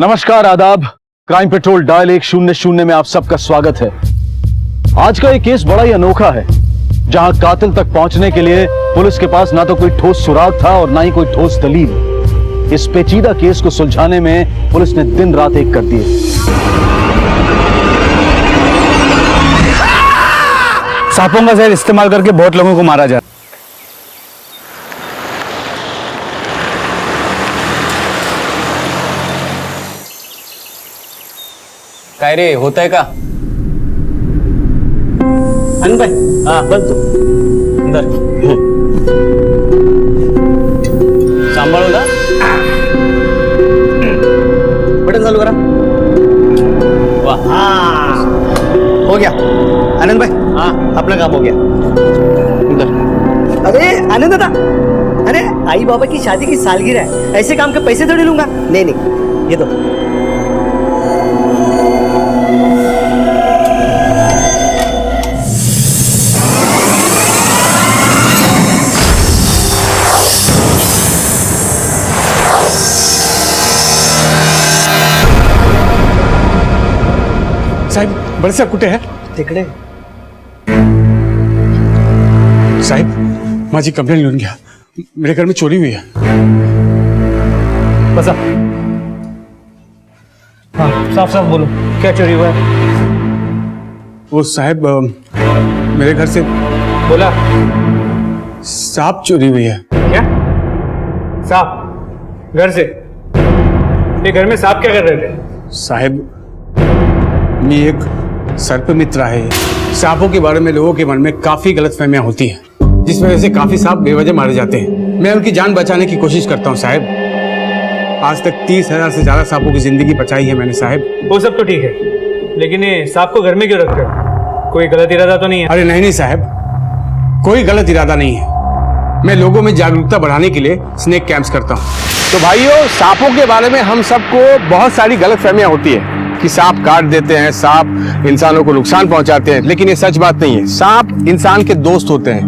नमस्कार, आदाब। Crime petrol dial 100 में आप सबका स्वागत है। आज का ये केस बड़ा ही अनोखा है, जहां कातिल तक पहुंचने के लिए पुलिस के पास ना तो कोई ठोस सुराग था और ना ही कोई ठोस दलील। इस पेचीदा केस को सुलझाने में पुलिस ने दिन रात एक कर दिए। सांपों का जहर इस्तेमाल करके बहुत लोगों को मारा जाए। काय रे, होतंय का? अन भाई, हाँ बस तू अंदर सांभाळू ना, बटन चालू करा। वाह, हो गया आनंद भाई, हाँ अपना काम हो गया। अंदर। अरे आनंद दादा, अरे आई बाबा की शादी की सालगिरह है, ऐसे काम के पैसे थोड़ी लूंगा। नहीं नहीं, ये दो। साहेब, बड़े साहब कुठे है? तिकडे साहेब, माझी कंप्लेंट लिहून घ्या। मेरे घर में चोरी हुई है। बसा। हाँ, साफ साफ बोलो, क्या चोरी हुआ है? वो साहब, मेरे घर से बोला। सांप चोरी हुई है। क्या? सांप घर से? ये घर में सांप क्या कर रहे थे? साहेब, मी एक सर्पमित्र है। सांपों के बारे में लोगों के मन में काफी गलतफहमियां होती हैं, जिस वजह से काफी सांप बेवजह मारे जाते हैं। मैं उनकी जान बचाने की कोशिश करता हूं साहब। आज तक 30,000 से ज्यादा सांपों की जिंदगी बचाई है मैंने साहब। वो सब तो ठीक है, लेकिन ये सांप को घर में क्यों रखते हो? कोई गलत इरादा तो नहीं है? अरे नहीं साहब, कोई गलत इरादा नहीं है। मैं लोगों में जागरूकता बढ़ाने के लिए स्नेक कैंप्स करता हूँ। तो भाइयों, सांपों के बारे में हम सबको बहुत सारी गलतफहमियां होती है कि सांप काट देते हैं, सांप इंसानों को नुकसान पहुंचाते हैं, लेकिन ये सच बात नहीं है। सांप इंसान के दोस्त होते हैं,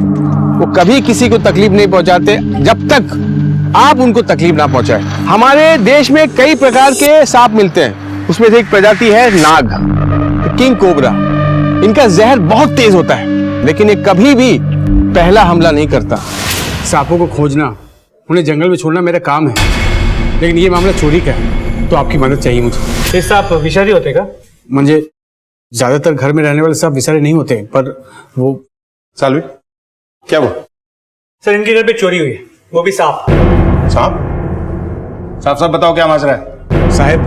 वो कभी किसी को तकलीफ नहीं पहुंचाते जब तक आप उनको तकलीफ ना पहुंचाए। हमारे देश में कई प्रकार के सांप मिलते हैं, उसमें से एक प्रजाति है नाग, किंग कोबरा। इनका जहर बहुत तेज होता है, लेकिन ये कभी भी पहला हमला नहीं करता। सांपों को खोजना, उन्हें जंगल में छोड़ना मेरा काम है, लेकिन ये मामला चोरी का है, तो आपकी मदद चाहिए मुझे। ये सांप विषारी होते का? मुझे ज्यादातर घर में रहने वाले सांप विषारी नहीं होते, पर वो सालवी, क्या वो सर, इनके घर पे चोरी हुई है, वो भी सांप। सांप? साफ साफ बताओ, क्या माजरा है? साहब,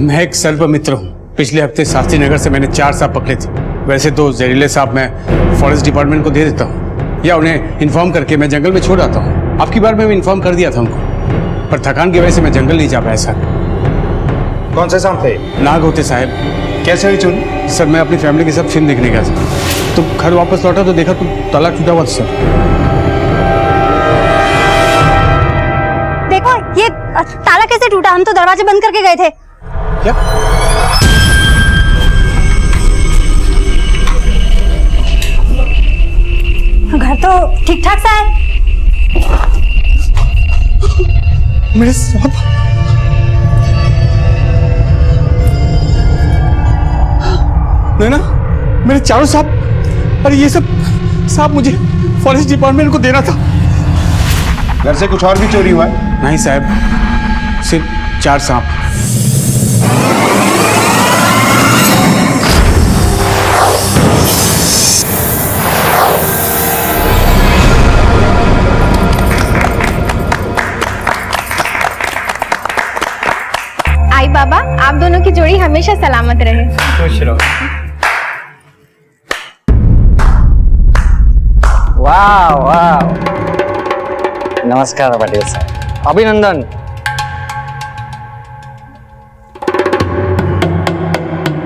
मैं एक सर्पमित्र हूँ। पिछले हफ्ते शास्त्री नगर से मैंने 4 सांप पकड़े थे। वैसे तो जहरीले सांप मैं फॉरेस्ट डिपार्टमेंट को दे देता हूँ, या उन्हें इन्फॉर्म करके मैं जंगल में छोड़ आता हूँ। आपकी बार में भी इन्फॉर्म कर दिया था उनको, पर थकान की वजह से मैं जंगल नहीं जा पाया सर। कौन से सांप थे? नाग होते साहब। कैसे हुई चोरी? सर, मैं अपनी फैमिली के साथ फिल्म देखने गया था, तो घर वापस लौटा तो देखा तो ताला टूटा हुआ था सर। देखो, ये ताला कैसे टूटा? हम तो दरवाजे बंद करके गए थे। क्या? घर तो ठीक ठाक सा है। मेरे सांप, नैना, मेरे 4 सांप। अरे ये सब सांप मुझे फॉरेस्ट डिपार्टमेंट को देना था। घर से कुछ और भी चोरी हुआ है? नहीं साहब, सिर्फ 4 सांप। आई बाबा, आप दोनों की जोड़ी हमेशा सलामत रहे। खुश रहो। वाह वाह, नमस्कार पाटील साहब, अभिनंदन।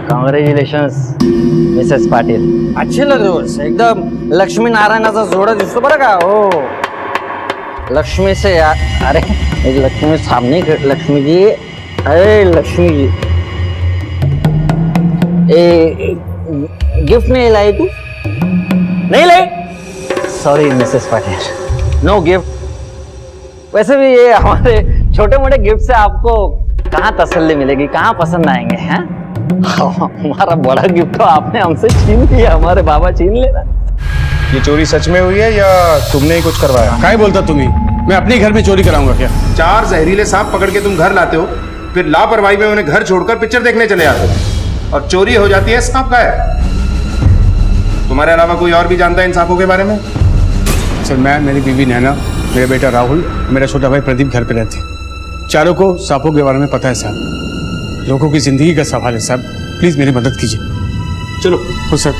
Congratulations Mrs Patil. अच्छे दिवस, एकदम लक्ष्मी नारायणाचा जोडा दिसतो बरं का? हो, लक्ष्मी से अरे लक्ष्मी सामने, लक्ष्मी जी, अरे लक्ष्मी जी, गिफ्ट नहीं लाई तू? नहीं लाई? Sorry Mrs Patil, no gift. वैसे भी ये हमारे छोटे मोटे गिफ्ट से आपको कहाँ तसल्ली मिलेगी, कहाँ पसंद आएंगे हैं? हमारा बड़ा गिफ्ट तो आपने हमसे छीन लिया, हमारे बाबा छीन लेना। ये चोरी सच में हुई है या तुमने ही कुछ करवाया? काय बोलता तुम्ही? मैं अपने घर में चोरी कराऊंगा क्या? 4 जहरीले सांप पकड़ के तुम घर लाते हो, फिर लापरवाही में उन्हें घर छोड़कर पिक्चर देखने चले जाते हो और चोरी हो जाती है, सांप गायब। तुम्हारे अलावा कोई और भी जानता है इन सांपों के बारे में? सर मैं, मेरी बीवी नैना, मेरा बेटा राहुल, मेरा छोटा भाई प्रदीप घर पे रहते हैं। चारों को सांपों के बारे में पता है साहब। लोगों की जिंदगी का सवाल है साहब, प्लीज मेरी मदद कीजिए। चलो हो सर,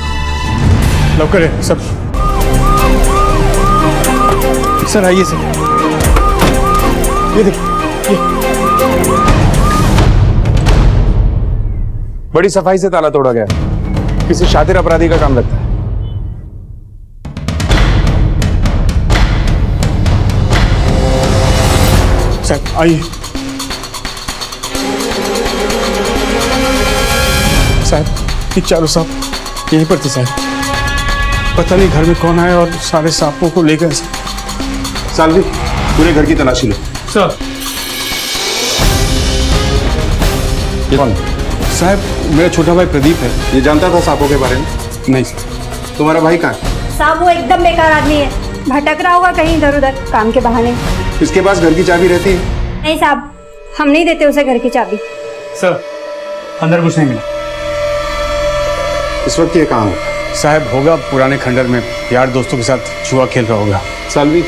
लवकर है सब। सर आइए सर, ये देखिए, बड़ी सफाई से ताला तोड़ा गया, किसी शातिर अपराधी का काम लगता है। सर आइए। साहब ये चारों सांप यहीं पर थे साहब, पता नहीं घर में कौन आया और सारे सांपों को ले गए। सालवी, पूरे घर की तलाशी लो। सर ये कौन? साहब मेरा छोटा भाई प्रदीप है। ये जानता था सांपों के बारे में? नहीं सर। तुम्हारा भाई कहाँ है? साहब वो एकदम बेकार आदमी है, भटक रहा होगा कहीं इधर उधर काम के बहाने। इसके पास घर की चाबी रहती है? नहीं साहब, हम नहीं देते उसे घर की चाबी। सर अंदर कुछ नहीं मिला। इस वक्त ये कहाँ है? साहब होगा पुराने खंडर में, यार दोस्तों के साथ जुआ खेल रहा होगा। सालवी,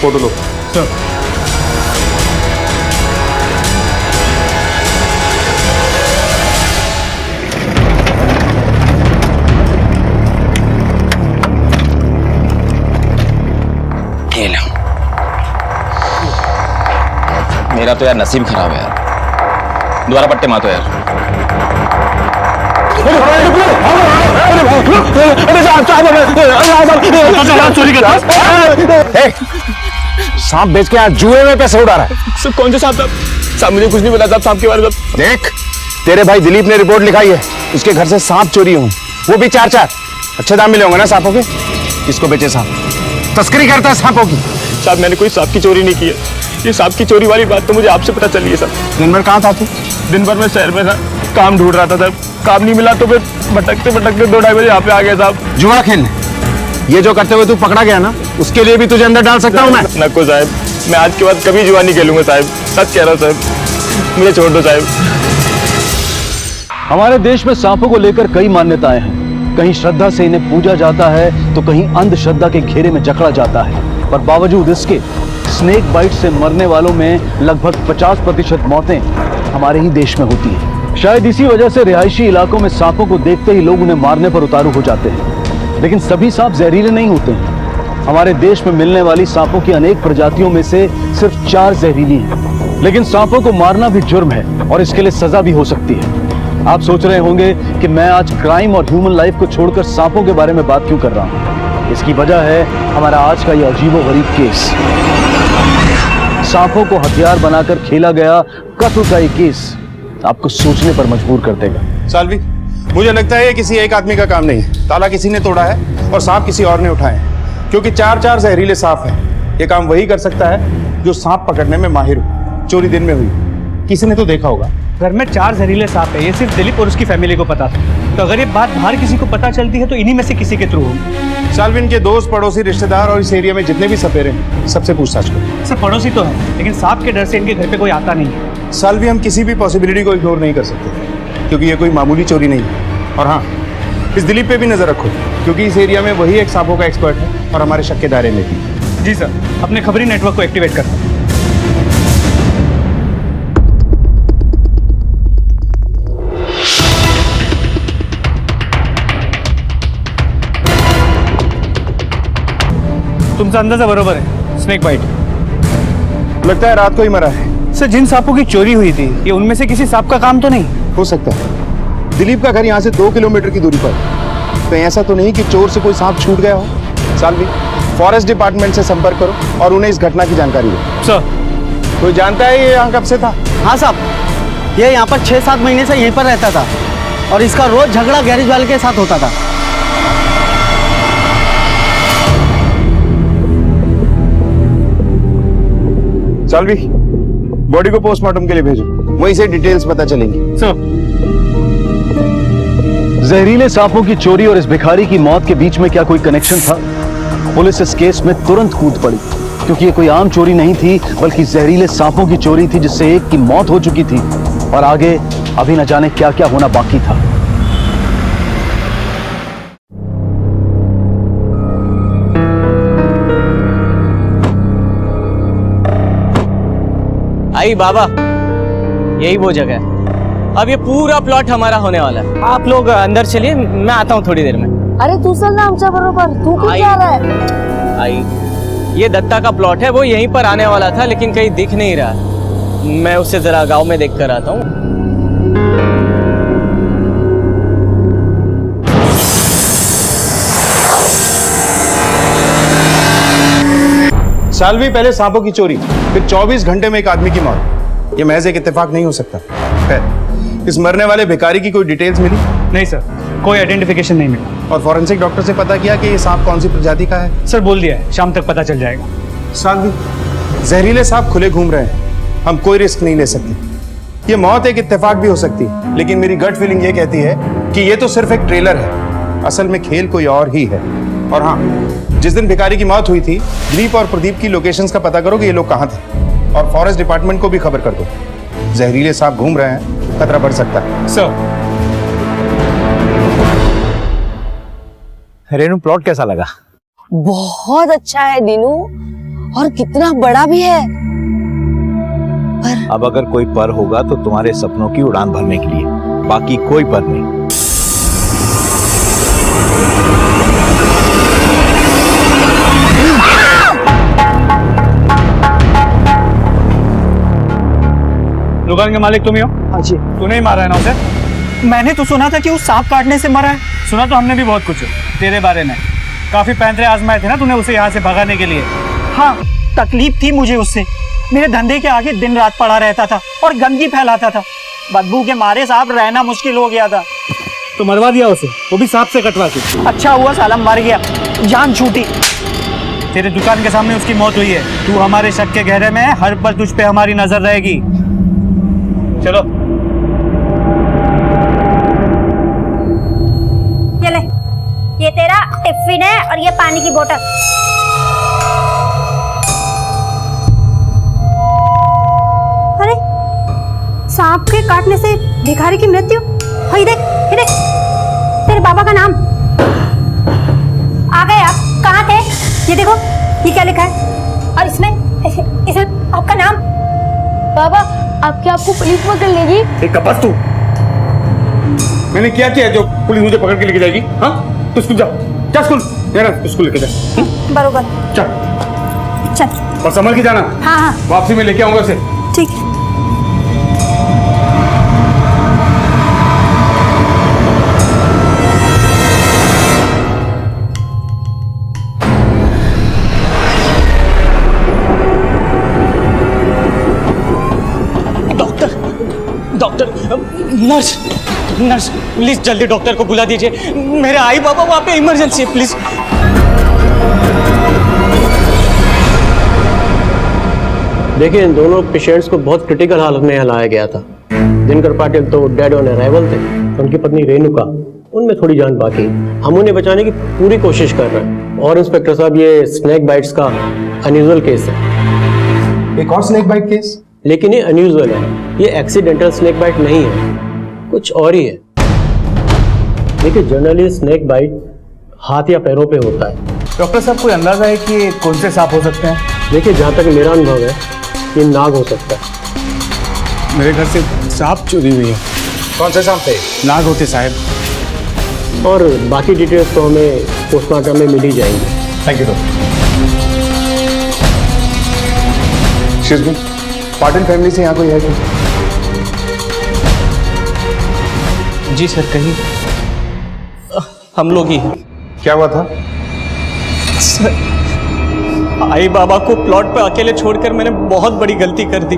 फोटो लो। सर मेरा तो यार नसीब खराब है यार, दोबारा पट्टे मातो यार। सांप बेच के आज जुए में पैसे उड़ा रहा है। सर कौन से सांप? साहब मुझे कुछ नहीं मिला साहब, सांप के बारे में। देख, तेरे भाई दिलीप ने रिपोर्ट लिखाई है, उसके घर से सांप चोरी हुए, वो भी 4-4। अच्छे दाम मिले होंगे ना सांपों के? किसको बेचे सांप? तस्करी करता है सांपों की। साहब मैंने कोई सांप की चोरी नहीं की है, ये सांप की चोरी वाली बात तो मुझे आपसे पता चली है सर। दिन भर कहाँ था तू? दिन भर मैं शहर में था, काम ढूंढ रहा था सर, काम नहीं मिला तो फिर भटकते भटकते 2-2:30 बजे यहाँ पे आ गया साहब। जुआ खेलने? ये जो करते हुए तू पकड़ा गया ना, उसके लिए भी तुझे अंदर डाल सकता हूँ मैं? नको साहब, मैं आज के बाद कभी जुआ नहीं खेलूंगा साहब, सच कह रहा हूँ साहब, मुझे छोड़ दो साहब। हमारे देश में सांपों को लेकर कई मान्यताएं हैं। कहीं श्रद्धा से इन्हें पूजा जाता है तो कहीं अंधश्रद्धा के घेरे में जकड़ा जाता है। पर बावजूद इसके स्नेक बाइट से मरने वालों में लगभग 50% मौतें हमारे ही देश में होती हैं। शायद इसी वजह से रिहायशी इलाकों में सांपों को देखते ही लोग उन्हें मारने पर उतारू हो जाते हैं। लेकिन सभी सांप जहरीले नहीं होते हैं। हमारे देश में मिलने वाली सांपों की अनेक प्रजातियों में से सिर्फ 4 जहरीली हैं। लेकिन सांपों को मारना भी जुर्म है और इसके लिए सजा भी हो सकती है। आप सोच रहे होंगे कि मैं आज क्राइम और ह्यूमन लाइफ को छोड़कर सांपों के बारे में बात क्यों कर रहा हूं। इसकी वजह है हमारा आज का यह अजीबोगरीब केस। सांपों को हथियार बनाकर खेला गया कत्ल का एक केस आपको सोचने पर मजबूर कर देगा। सालवी, मुझे लगता है ये किसी एक आदमी का काम नहीं है। ताला किसी ने तोड़ा है और सांप किसी और ने उठाए हैं, क्योंकि 4-4 जहरीले सांप हैं। ये काम वही कर सकता है जो सांप पकड़ने में माहिर हो। चोरी दिन में हुई, किसी ने तो देखा होगा। घर में 4 जहरीले सांप है, ये सिर्फ दिलीप और उसकी फैमिली को पता था। तो अगर ये बात बाहर किसी को पता चलती है तो इन्हीं में से किसी के थ्रू होगी। सालविन के दोस्त, पड़ोसी, रिश्तेदार और इस एरिया में जितने भी सपेरे हैं, सबसे पूछताछ करो। सर पड़ोसी तो है, लेकिन सांप के डर से इनके घर पे कोई आता नहीं है। सालवी, हम किसी भी पॉसिबिलिटी को इग्नोर नहीं कर सकते, क्योंकि ये कोई मामूली चोरी नहीं है। और हाँ, इस दिलीप पे भी नजर रखो, क्योंकि इस एरिया में वही एक सांपों का एक्सपर्ट है और हमारे शक के दायरे में भी। जी सर, अपने खबरी नेटवर्क को एक्टिवेट करता हूं। तुमचा अंदाजा बरोबर है, स्नेक बाइट। लगता है रात को ही मरा है। सर जिन सांपों की चोरी हुई थी, ये उनमें से किसी सांप का काम तो नहीं? हो सकता है। दिलीप का घर यहाँ से 2 किलोमीटर की दूरी पर है। कहीं ऐसा तो नहीं कि चोर से कोई सांप छूट गया हो? सालवी, फॉरेस्ट डिपार्टमेंट से संपर्क करो और उन्हें इस घटना की जानकारी दो। सर कोई जानता है ये यहाँ कब से था? हाँ साहब, ये यहाँ पर 6-7 महीने से यहीं पर रहता था और इसका रोज झगड़ा गैरेज वाले के साथ होता था। सालवी, बॉडी को पोस्टमार्टम के लिए भेजो, वहीं से डिटेल्स पता चलेंगी। जहरीले सांपों की चोरी और इस भिखारी की मौत के बीच में क्या कोई कनेक्शन था? पुलिस इस केस में तुरंत कूद पड़ी, क्योंकि ये कोई आम चोरी नहीं थी, बल्कि जहरीले सांपों की चोरी थी, जिससे एक की मौत हो चुकी थी और आगे अभी न जाने क्या क्या होना बाकी था। आई बाबा, यही वो जगह है। अब ये पूरा प्लॉट हमारा होने वाला है। आप लोग अंदर चलिए, मैं आता हूँ थोड़ी देर में। अरे तू चल ना आमच्या बरोबर, तू क्यों जा रहा है? आई, ये दत्ता का प्लॉट है, वो यहीं पर आने वाला था लेकिन कहीं दिख नहीं रहा। मैं उसे जरा गांव में देख कर आता हूँ। साल भी पहले सांपों की चोरी, फिर 24 घंटे में एक आदमी की मौत। ये महज एक इत्तेफाक नहीं हो सकता। खैर, इस मरने वाले भिखारी की कोई डिटेल्स मिली? नहीं सर, कोई आइडेंटिफिकेशन नहीं मिला। और फॉरेंसिक डॉक्टर से पता किया कि ये सांप कौन सी प्रजाति का है? सर बोल दिया है, शाम तक पता चल जाएगा। सालवी, जहरीले सांप खुले घूम रहे हैं, हम कोई रिस्क नहीं ले सकते। ये मौत एक इत्तेफाक भी हो सकती है, लेकिन मेरी गट फीलिंग ये कहती है कि ये तो सिर्फ एक ट्रेलर है, असल में खेल कोई और ही है। और हाँ, जिस दिन भिखारी की मौत हुई थी, दिलीप और प्रदीप की लोकेशंस का पता करो कि ये लोग कहाँ थे, और फॉरेस्ट डिपार्टमेंट को भी खबर कर दो। जहरीले सांप घूम रहे हैं, खतरा बढ़ सकता है। सर, रेनू, प्लॉट कैसा लगा? बहुत अच्छा है दीनू, और कितना बड़ा भी है। पर अब अगर कोई पर होगा तो तुम्हारे सपनों की उड़ान भरने के लिए, बाकी कोई पर नहीं। दुकान के मालिक तुम ही हो? हाँ जी। तूने ही मारा है ना उसे? मैंने तो सुना था कि वो सांप काटने से मरा है। सुना तो हमने भी बहुत कुछ तेरे बारे में। काफी पैंतरे आजमाए थे ना तूने उसे यहाँ से भगाने के लिए। हाँ, तकलीफ थी मुझे उससे। मेरे धंधे के आगे दिन रात पड़ा रहता था और गंदगी फैलाता था। बदबू के मारे साहब रहना मुश्किल हो गया था। तो मरवा दिया उसे, वो भी सांप से कटवा के। अच्छा हुआ साला मर गया, जान छूटी। तेरे दुकान के सामने उसकी मौत हुई है। तू हमारे शक के घेरे में है, हर पल तुझ पे हमारी नजर रहेगी। चलो। ये ले, ये तेरा टिफिन है और ये पानी की बोतल। अरे, सांप के काटने से भिखारी की मृत्यु? हाँ, ये देख, तेरे बाबा का नाम। आ गए आप, कहाँ थे? ये देखो, ये क्या लिखा है? और इसमें आपका नाम। बाबा, अब क्या आपको पुलिस पकड़ लेगी? एक कपस तू, मैंने क्या किया जो पुलिस मुझे पकड़ के लेके जाएगी? हाँ, तो स्कूल जा स्कूल, स्कूल लेके जा। बरोबर। चल चल, और संभल के जाना। हाँ हाँ, वापसी में लेके आऊंगा उसे। ठीक है। नर्स, नर्स प्लीज जल्दी डॉक्टर को बुला दीजिए। मेरे आई बाबा वहाँ पे इमरजेंसी है, प्लीज। देखिए, इन दोनों पेशेंट्स को बहुत क्रिटिकल हालत में यहाँ लाया गया था। दिनकर पाटिल तो डेड ऑन अराइवल थे, उनकी पत्नी रेणुका, उनमें थोड़ी जान बाकी। हम उन्हें बचाने की पूरी कोशिश कर रहे हैं। और इंस्पेक्टर साहब, ये स्नेक बाइट्स का अनयूजुअल केस है। एक और स्नेक बाइट केस? लेकिन ये अनयूजुअल है, ये एक्सीडेंटल स्नेक बाइट नहीं है, कुछ और ही है। देखिए, जनरली स्नेक बाइट हाथ या पैरों पे होता है। डॉक्टर साहब, कोई अंदाजा है कि कौन से सांप हो सकते हैं? देखिए, जहाँ तक मेरा अनुभव है, ये नाग हो सकता है। मेरे घर से सांप चोरी हुई है। कौन से सांप थे? नाग होते साहब। और बाकी डिटेल्स तो हमें पोस्टमार्टम में मिल ही जाएंगी। Thank you doctor. Patil family से यहाँ कोई है क्या? जी सर, कहीं हम लोग ही हैं। क्या हुआ था? सर, आई बाबा को प्लॉट पे अकेले छोड़कर मैंने बहुत बड़ी गलती कर दी।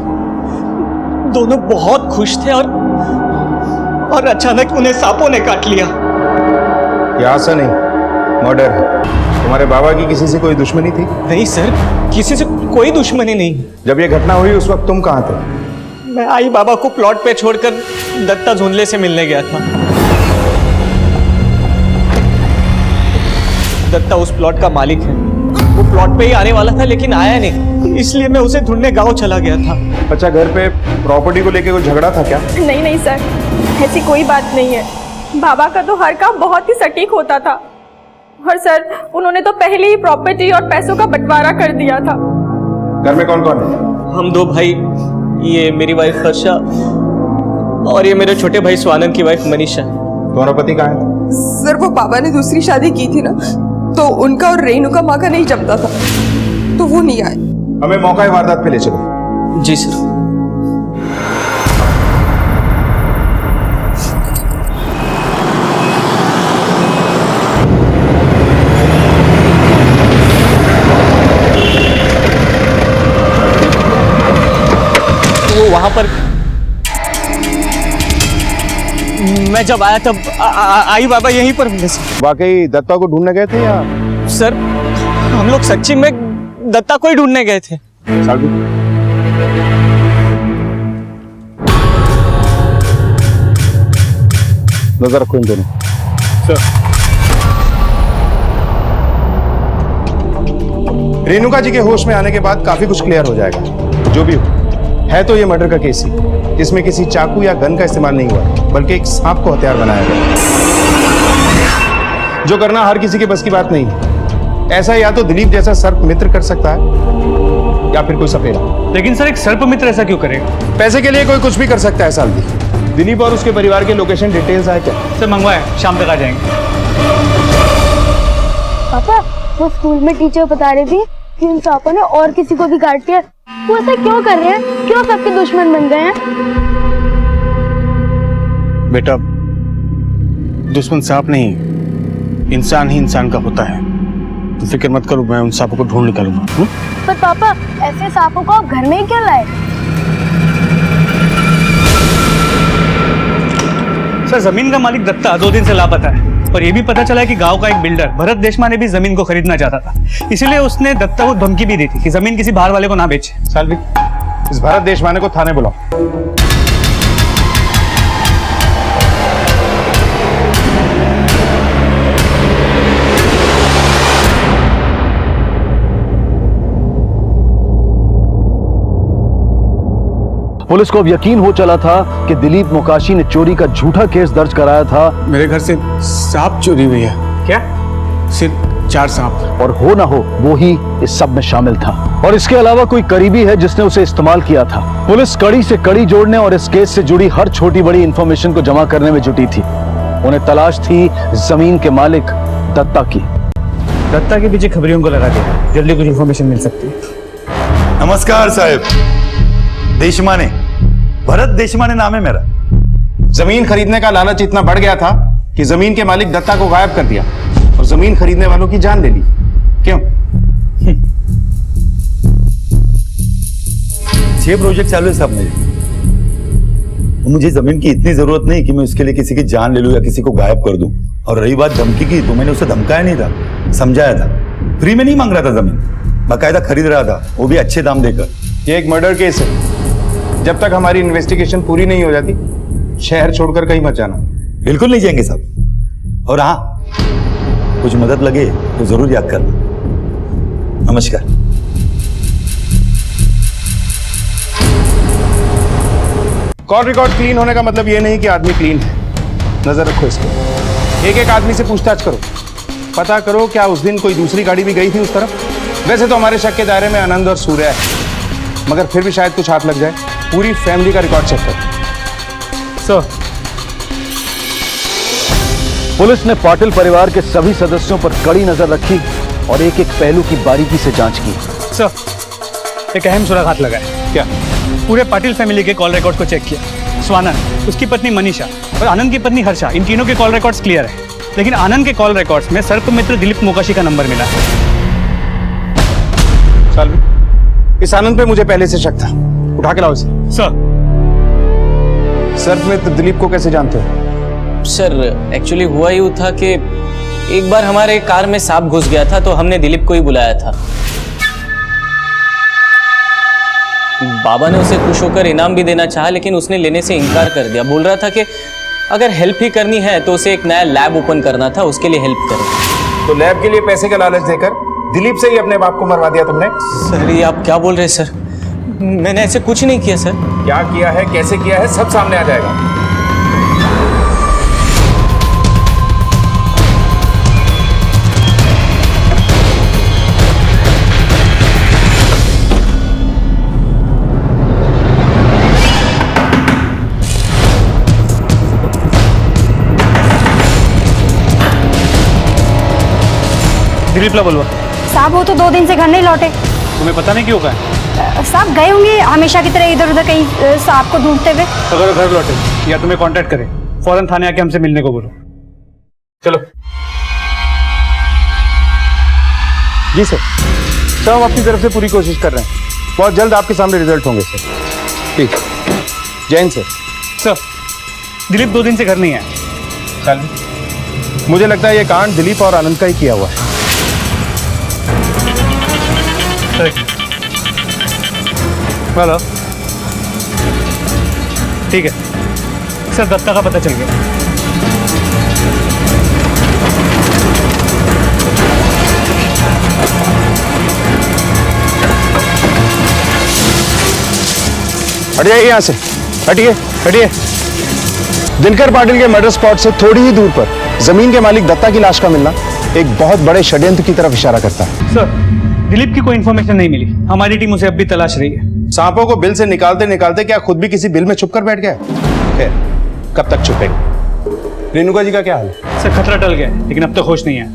दोनों बहुत खुश थे और अचानक उन्हें सांपों ने काट लिया। ये आशा नहीं, मर्डर है। तुम्हारे बाबा की किसी से कोई दुश्मनी थी? नहीं सर, किसी से कोई दुश्मनी नहीं। जब ये घटना हुई उस वक्त तुम कहाँ थे? मैं आई बाबा को प्लॉट पे छोड़कर दत्ता झुंझले से मिलने गया था। दत्ता उस प्लॉट का मालिक है। वो प्लॉट पे ही आने वाला था लेकिन आया नहीं, इसलिए मैं उसे ढूंढने गांव चला गया था। अच्छा, घर पे प्रॉपर्टी को लेके कोई झगड़ा था क्या? नहीं नहीं सर, ऐसी कोई बात नहीं है। बाबा का तो हर काम बहुत ही सटीक होता था। और सर, उन्होंने तो पहले ही प्रॉपर्टी और पैसों का बंटवारा कर दिया था। घर में कौन कौन है? हम दो भाई, ये मेरी वाइफ हर्षा और ये मेरे छोटे भाई स्वानंद की वाइफ मनीषा। तुम्हारा पति कहाँ है? सर, वो बाबा ने दूसरी शादी की थी ना, तो उनका और रेणुका माँ का नहीं जमता था, तो वो नहीं आए। हमें मौका वारदात पे ले चलो। जी सर। वो वहां पर मैं जब आया तब आई बाबा यहीं पर मिले सर। वाकई दत्ता को ढूंढने गए थे या? सर, हम लोग सच्ची में दत्ता को ही ढूंढने गए थे। सालवी, नजर रखो इन दोनों। रेणुका जी के होश में आने के बाद काफी कुछ क्लियर हो जाएगा। जो भी हो, है तो ये मर्डर का केस ही, जिसमें किसी चाकू या गन का इस्तेमाल नहीं हुआ, बल्कि एक सांप को हथियार बनाया गया, जो करना हर किसी के बस की बात नहीं है। ऐसा या तो दिलीप जैसा सर्प मित्र कर सकता है या फिर कोई सपेरा। लेकिन सर, एक सर्प मित्र ऐसा क्यों करेगा? पैसे के लिए कोई कुछ भी कर सकता है सालवी। दिलीप और उसके परिवार के लोकेशन डिटेल्स आए क्या? सर, मंगवाए, शाम तक आ जाएंगे। पापा, वो स्कूल में टीचर बता रही थी कि उन सांपों ने और किसी को भी काट दिया। वो ऐसा क्यों कर रहे हैं? क्यों सबके दुश्मन बन गए हैं? बेटा, दुश्मन सांप नहीं, इंसान ही इंसान का होता है। तो फिक्र मत करो, मैं उन सांपों को ढूंढ निकालूंगा। पर पापा, ऐसे सांपों को आप घर में ही क्यों लाए? सर, जमीन का मालिक दत्ता 2 दिन से लापता है और ये भी पता चला है कि गांव का एक बिल्डर भरत देशमा ने भी जमीन को खरीदना चाहता था। इसीलिए उसने दत्ता को धमकी भी दी थी कि जमीन किसी बाहर वाले को ना बेचे। सालवी, इस भरत देशमाने को थाने बुलाओ। पुलिस को अब यकीन हो चला था कि दिलीप मोकाशी ने चोरी का झूठा केस दर्ज कराया था। मेरे घर से सांप चोरी हुई है। क्या? सिर्फ 4 सांप। और हो ना हो, वो ही इस सब में शामिल था। और इसके अलावा कोई करीबी है जिसने उसे इस्तेमाल किया था। पुलिस कड़ी से कड़ी जोड़ने और इस केस से जुड़ी हर छोटी बड़ी इंफॉर्मेशन को जमा करने में जुटी थी। उन्हें तलाश थी जमीन के मालिक दत्ता की। दत्ता के पीछे खबरियों को लगा दिया, जल्दी कुछ इंफॉर्मेशन मिल सकती है। नमस्कार साहब। देशमाने, भरत देशमाने नाम है मेरा। जमीन खरीदने का लालच इतना बढ़ गया था कि जमीन के मालिक दत्ता को गायब कर दिया और जमीन खरीदने वालों की जान ले ली। क्यों? 6 प्रोजेक्ट चालू है साहब मेरे। मुझे जमीन की इतनी जरूरत नहीं कि मैं उसके लिए किसी की जान ले लूं या किसी को गायब कर दूं। और रही बात धमकी की, तो मैंने उसे धमकाया नहीं था, समझाया था। फ्री में नहीं मांग रहा था जमीन, बाकायदा खरीद रहा था, वो भी अच्छे दाम देकर। ये एक मर्डर केस है। जब तक हमारी इन्वेस्टिगेशन पूरी नहीं हो जाती, शहर छोड़कर कहीं मत जाना। बिल्कुल नहीं जाएंगे साहब। और हाँ, कुछ मदद लगे तो जरूर याद करना। नमस्कार। कॉल रिकॉर्ड क्लीन होने का मतलब ये नहीं कि आदमी क्लीन है। नजर रखो इसको। एक एक आदमी से पूछताछ करो, पता करो क्या उस दिन कोई दूसरी गाड़ी भी गई थी उस तरफ। वैसे तो हमारे शक के दायरे में आनंद और सूर्य है, मगर फिर भी शायद कुछ हाथ लग जाए। पूरी फैमिली का रिकॉर्ड चेक करो। सर, पुलिस ने पाटिल परिवार के सभी सदस्यों पर कड़ी नजर रखी और एक एक पहलू की बारीकी से जांच की। सर, एक अहम सुराग हाथ लगा है। क्या? पूरे पाटिल फैमिली के कॉल रिकॉर्ड को चेक किया। स्वानंद, उसकी पत्नी मनीषा और आनंद की पत्नी हर्षा, इन तीनों के कॉल रिकॉर्ड्स क्लियर है। लेकिन आनंद के कॉल रिकॉर्ड्स में सर्प मित्र दिलीप मोकाशी का नंबर मिला है। सालवी, इस आनंद पे मुझे पहले से शक था। उठा के लाओ इसे। सर। सर्प मित्र दिलीप को कैसे जानते हो? सर, एक्चुअली हुआ यूं था कि एक बार हमारे कार में सांप घुस गया था, तो हमने दिलीप को ही बुलाया था। बाबा ने उसे खुश होकर इनाम भी देना चाहा, लेकिन उसने लेने से इनकार कर दिया। बोल रहा था कि अगर हेल्प ही करनी है तो उसे एक नया लैब ओपन करना था, उसके लिए हेल्प करें। तो लैब के लिए पैसे का लालच देकर दिलीप से ही अपने बाप को मरवा दिया तुमने? सर ये आप क्या बोल रहे हैं सर? मैंने ऐसे कुछ नहीं किया सर। क्या किया है, कैसे किया है, सब सामने आ जाएगा। दिलीप ला बोलवा। साहब वो तो 2 दिन से घर नहीं लौटे। तुम्हें पता नहीं क्यों का? साहब गए होंगे हमेशा की तरह इधर उधर कहीं साहब को ढूंढते हुए। अगर वो घर लौटे या तुम्हें कांटेक्ट करे, फौरन थाने आके हमसे मिलने को बोलो। चलो। जी सर, हम अपनी तरफ से पूरी कोशिश कर रहे हैं। बहुत जल्द आपके सामने रिजल्ट होंगे सर। ठीक, जय हिंद सर। सर, दिलीप 2 दिन से घर नहीं आया। चल, मुझे लगता है ये कांड दिलीप और आनंद का ही किया हुआ है। हेलो, ठीक है सर, दत्ता का पता चल गया। हट जाइए यहाँ से, हटिए हटिए। दिनकर पाटिल के मर्डर स्पॉट से थोड़ी ही दूर पर जमीन के मालिक दत्ता की लाश का मिलना एक बहुत बड़े षड्यंत्र की तरफ इशारा करता है। सर, दिलीप की कोई इन्फॉर्मेशन नहीं मिली। हमारी टीम उसे अब भी तलाश रही है। सांपों को बिल से निकालते निकालते क्या खुद भी किसी बिल में छुपकर बैठ गया? खैर, कब तक छुपेगा? रेणुका जी का क्या हाल है? सर, खतरा टल गया लेकिन अब तक होश नहीं है।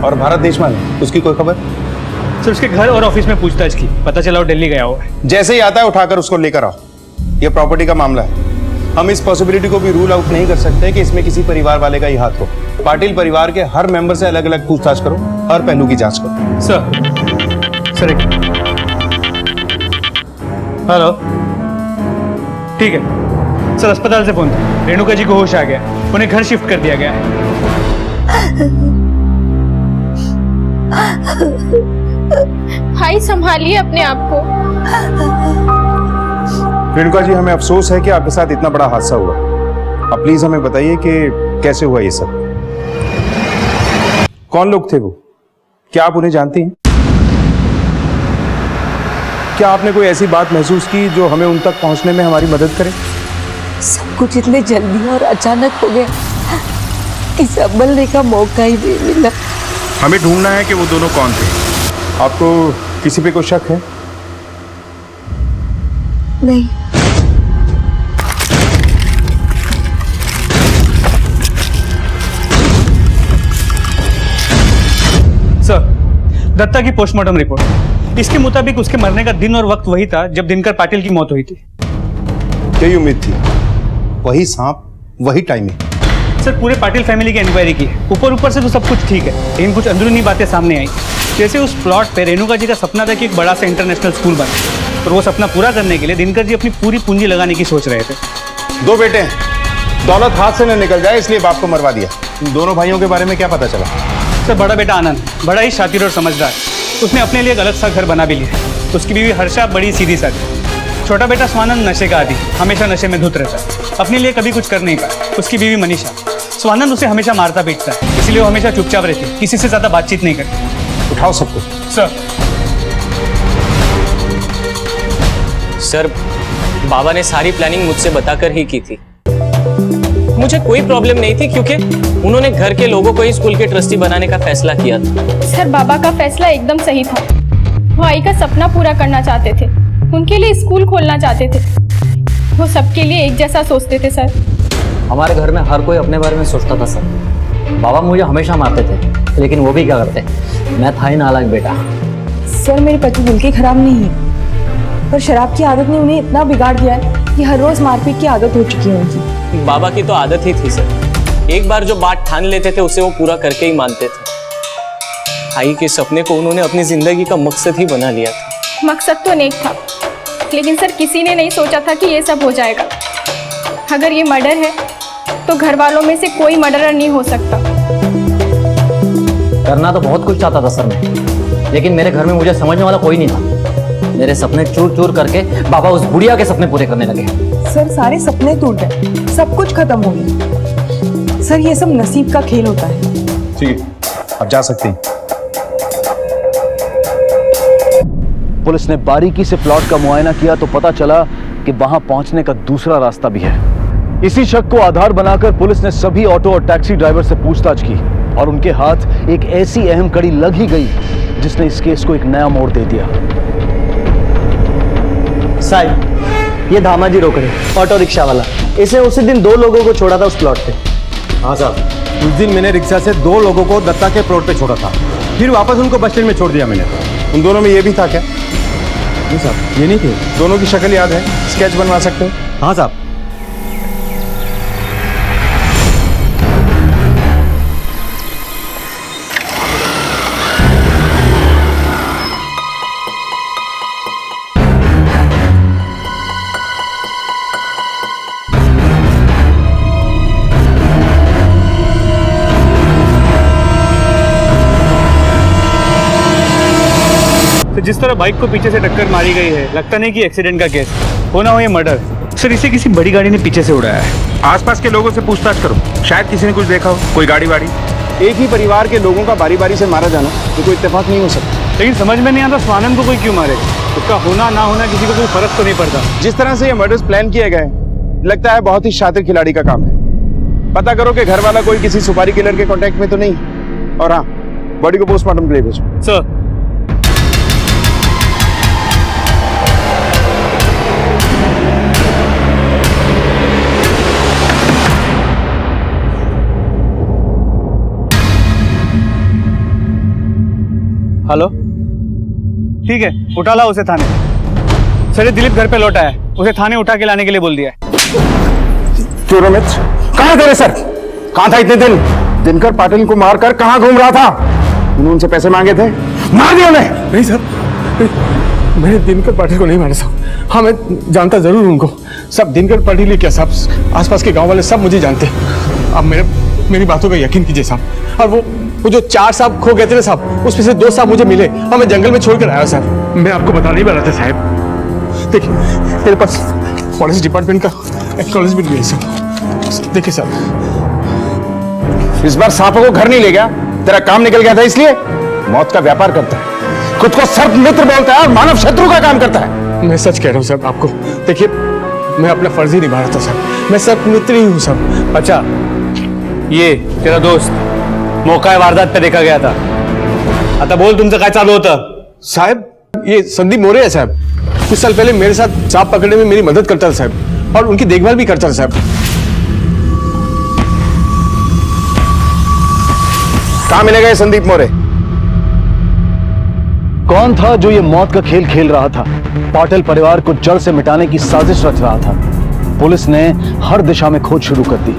और भारत देशमान, उसकी कोई खबर? सर, उसके घर और ऑफिस में पूछताछ की, पता चला वो दिल्ली गया हुआ है। जैसे ही आता है उठाकर उसको लेकर आओ। यह प्रॉपर्टी का मामला है। हम इस पॉसिबिलिटी को भी रूल आउट नहीं कर सकते कि इसमें किसी परिवार वाले का ही हाथ हो। पाटिल परिवार के हर मेंबर से अलग अलग पूछताछ करो, हर पहलू की जांच करो। सर एक हेलो, ठीक है सर, अस्पताल से फोन था। रेणुका जी को होश आ गया, उन्हें घर शिफ्ट कर दिया गया है। भाई संभालिए अपने आप को। रेणुका जी, हमें अफसोस है कि आपके साथ इतना बड़ा हादसा हुआ। अब प्लीज हमें बताइए कि कैसे हुआ ये सब? कौन लोग थे वो? क्या आप उन्हें जानती हैं? क्या आपने कोई ऐसी बात महसूस की जो हमें उन तक पहुंचने में हमारी मदद करे? सब कुछ इतने जल्दी और अचानक हो गया कि संभलने का मौका ही नहीं मिला। हमें ढूंढना है कि वो दोनों कौन थे। आपको किसी पे कोई शक है? नहीं। सर, दत्ता की पोस्टमार्टम रिपोर्ट, इसके मुताबिक उसके मरने का दिन और वक्त वही था जब दिनकर पाटिल की मौत हुई थी। यही उम्मीद थी, वही सांप, वही टाइमिंग। सर, पूरे पाटिल फैमिली की इंक्वायरी की है। ऊपर से तो सब कुछ ठीक है, लेकिन कुछ अंदरूनी बातें सामने आई। जैसे उस प्लॉट पे रेणुका जी का सपना था कि एक बड़ा सा इंटरनेशनल स्कूल बने, और वो सपना पूरा करने के लिए दिनकर जी अपनी पूरी पूंजी लगाने की सोच रहे थे। 2 बेटे हैं, दौलत हाथ से न निकल जाए इसलिए बाप को मरवा दिया। इन दोनों भाइयों के बारे में क्या पता चला? सर, बड़ा बेटा आनंद बड़ा ही शातिर और समझदार, उसने अपने लिए एक अलग सा घर बना भी लिया। उसकी बीवी हर्षा बड़ी सीधी सादी। छोटा बेटा स्वानंद नशे का आदी, हमेशा नशे में धुत रहता है, अपने लिए कभी कुछ कर नहीं पाया। उसकी बीवी मनीषा, स्वानंद उसे हमेशा मारता पीटता है, इसलिए वो हमेशा चुपचाप रहती है, किसी से ज्यादा बातचीत नहीं करती। उठाओ सबको। सर, बाबा ने सारी प्लानिंग मुझसे बताकर ही की थी। मुझे कोई प्रॉब्लम नहीं थी क्योंकि उन्होंने घर के लोगों को ही स्कूल के ट्रस्टी बनाने का फैसला किया था। सर, बाबा का फैसला एकदम सही था। वो आई का सपना पूरा करना चाहते थे, उनके लिए स्कूल खोलना चाहते थे। वो सबके लिए एक जैसा सोचते थे सर। हमारे घर में हर कोई अपने बारे में सोचता था सर। बाबा मुझे हमेशा मारते थे, लेकिन वो भी क्या करते, मैं था ही नालायक बेटा। सर, मेरे पति बिल्कुल खराब नहीं है, पर शराब की आदत ने उन्हें इतना बिगाड़ दिया है कि हर रोज मारपीट की आदत हो चुकी है उनकी। बाबा की तो आदत ही थी सर, एक बार जो बात ठान लेते थे उसे वो पूरा करके ही मानते थे। भाई के सपने को उन्होंने अपनी जिंदगी का मकसद ही बना लिया था। मकसद तो नेक था, लेकिन सर किसी ने नहीं सोचा था कि ये सब हो जाएगा। अगर ये मर्डर है तो घर वालों में से कोई मर्डरर नहीं हो सकता। करना तो बहुत कुछ चाहता था सर मैं, लेकिन मेरे घर में मुझे समझने वाला कोई नहीं था। मेरे सपने चूर चूर करके बाबा उस बुढ़िया के सपने पूरे करने लगे। सर सारे सपने टूट गए, सब कुछ खत्म हो गया। सर ये सब नसीब का खेल होता है। ठीक है, अब जा सकते हैं। पुलिस ने बारीकी से प्लॉट का मुआयना किया तो पता चला कि वहां पहुंचने का दूसरा रास्ता भी है। इसी शक को आधार बनाकर पुलिस ने सभी ऑटो और टैक्सी ड्राइवर से पूछताछ की और उनके हाथ एक ऐसी अहम कड़ी लग ही गई जिसने इस केस को एक नया मोड़ दे दिया। साहब, ये धामाजी रोकड़े, ऑटो रिक्शा वाला, इसने उसी दिन 2 लोगों को छोड़ा था उस प्लॉट पे। हाँ साहब, उस दिन मैंने रिक्शा से 2 लोगों को दत्ता के प्लॉट पे छोड़ा था, फिर वापस उनको बस स्टैंड में छोड़ दिया मैंने। उन दोनों में ये भी था क्या? नहीं साहब, ये नहीं थे। दोनों की शक्ल याद है? स्केच बनवा सकते हो? हाँ साहब। तो जिस तरह बाइक को पीछे से टक्कर मारी गई है, लगता नहीं कि एक्सीडेंट का केस होना हो, ये मर्डर। सर इसे किसी बड़ी गाड़ी ने पीछे से उड़ाया है। आसपास के लोगों से पूछताछ करो, शायद किसी ने कुछ देखा हो, कोई गाड़ी वाड़ी। एक ही परिवार के लोगों का बारी बारी से मारा जाना तो कोई इत्तेफाक नहीं हो सकता। लेकिन समझ में नहीं आता स्वानंद को कोई क्यों मारे। उसका होना ना होना किसी को कोई फर्क तो नहीं पड़ता। जिस तरह से ये मर्डर्स प्लान किए गए, लगता है बहुत ही शातिर खिलाड़ी का काम है। पता करो कि घर वाला कोई किसी सुपारी किलर के कांटेक्ट में तो नहीं। और हाँ, बॉडी को पोस्टमार्टम के लिए भेजो। सर हेलो, ठीक है, उठा ला उसे थाने। सर ये दिलीप घर पे लौटा है, उसे थाने उठा के लाने के लिए बोल दिया है। क्यों रमेश, कहाँ थे सर? कहाँ था इतने दिन? दिनकर पाटिल को मारकर कहाँ घूम रहा था? उन्होंने उनसे पैसे मांगे थे, मार दिया उन्हें। नहीं सर, मैंने दिनकर पाटिल को नहीं मारा साहब। हाँ, मैं जानता जरूर उनको। सब दिनकर पाटिल ही क्या साहब, आसपास के गांव वाले सब मुझे जानते हैं। अब मेरी बातों का यकीन कीजिए साहब। और वो जो 4 सांप खो गए थे ना साहब, उसमें से 2 सांप मुझे मिले और मैं जंगल में छोड़कर आया साहब। मैं आपको बता नहीं वाला था साहब। देखिए मेरे पास फॉरेस्ट डिपार्टमेंट का एक्नॉलेजमेंट भी है साहब। देखिए साहब, इस बार सांपों को घर नहीं ले गया, तेरा काम निकल गया था इसलिए। मौत का व्यापार करता है, खुद को सर्प मित्र बोलता है और मानव शत्रु का काम करता है। मैं सच कह रहा हूँ साहब आपको। देखिए मैं अपना फर्ज ही निभा रहा था साहब। मैं सर्प मित्र ही हूँ साहब। अच्छा, ये तेरा दोस्त मौका वारदात पे देखा गया था। आता बोल, तुमसे क्या चालू होता? साहब ये संदीप मोरे है साहब। कुछ साल पहले मेरे साथ सांप पकड़ने में मेरी मदद करता था साहब, और उनकी देखभाल भी करता था साहब। कहाँ मिलेगा ये संदीप मोरे? कौन था जो ये मौत का खेल खेल रहा था? पाटिल परिवार को जड़ से मिटाने की साजिश रच रहा था। पुलिस ने हर दिशा में खोज शुरू कर दी।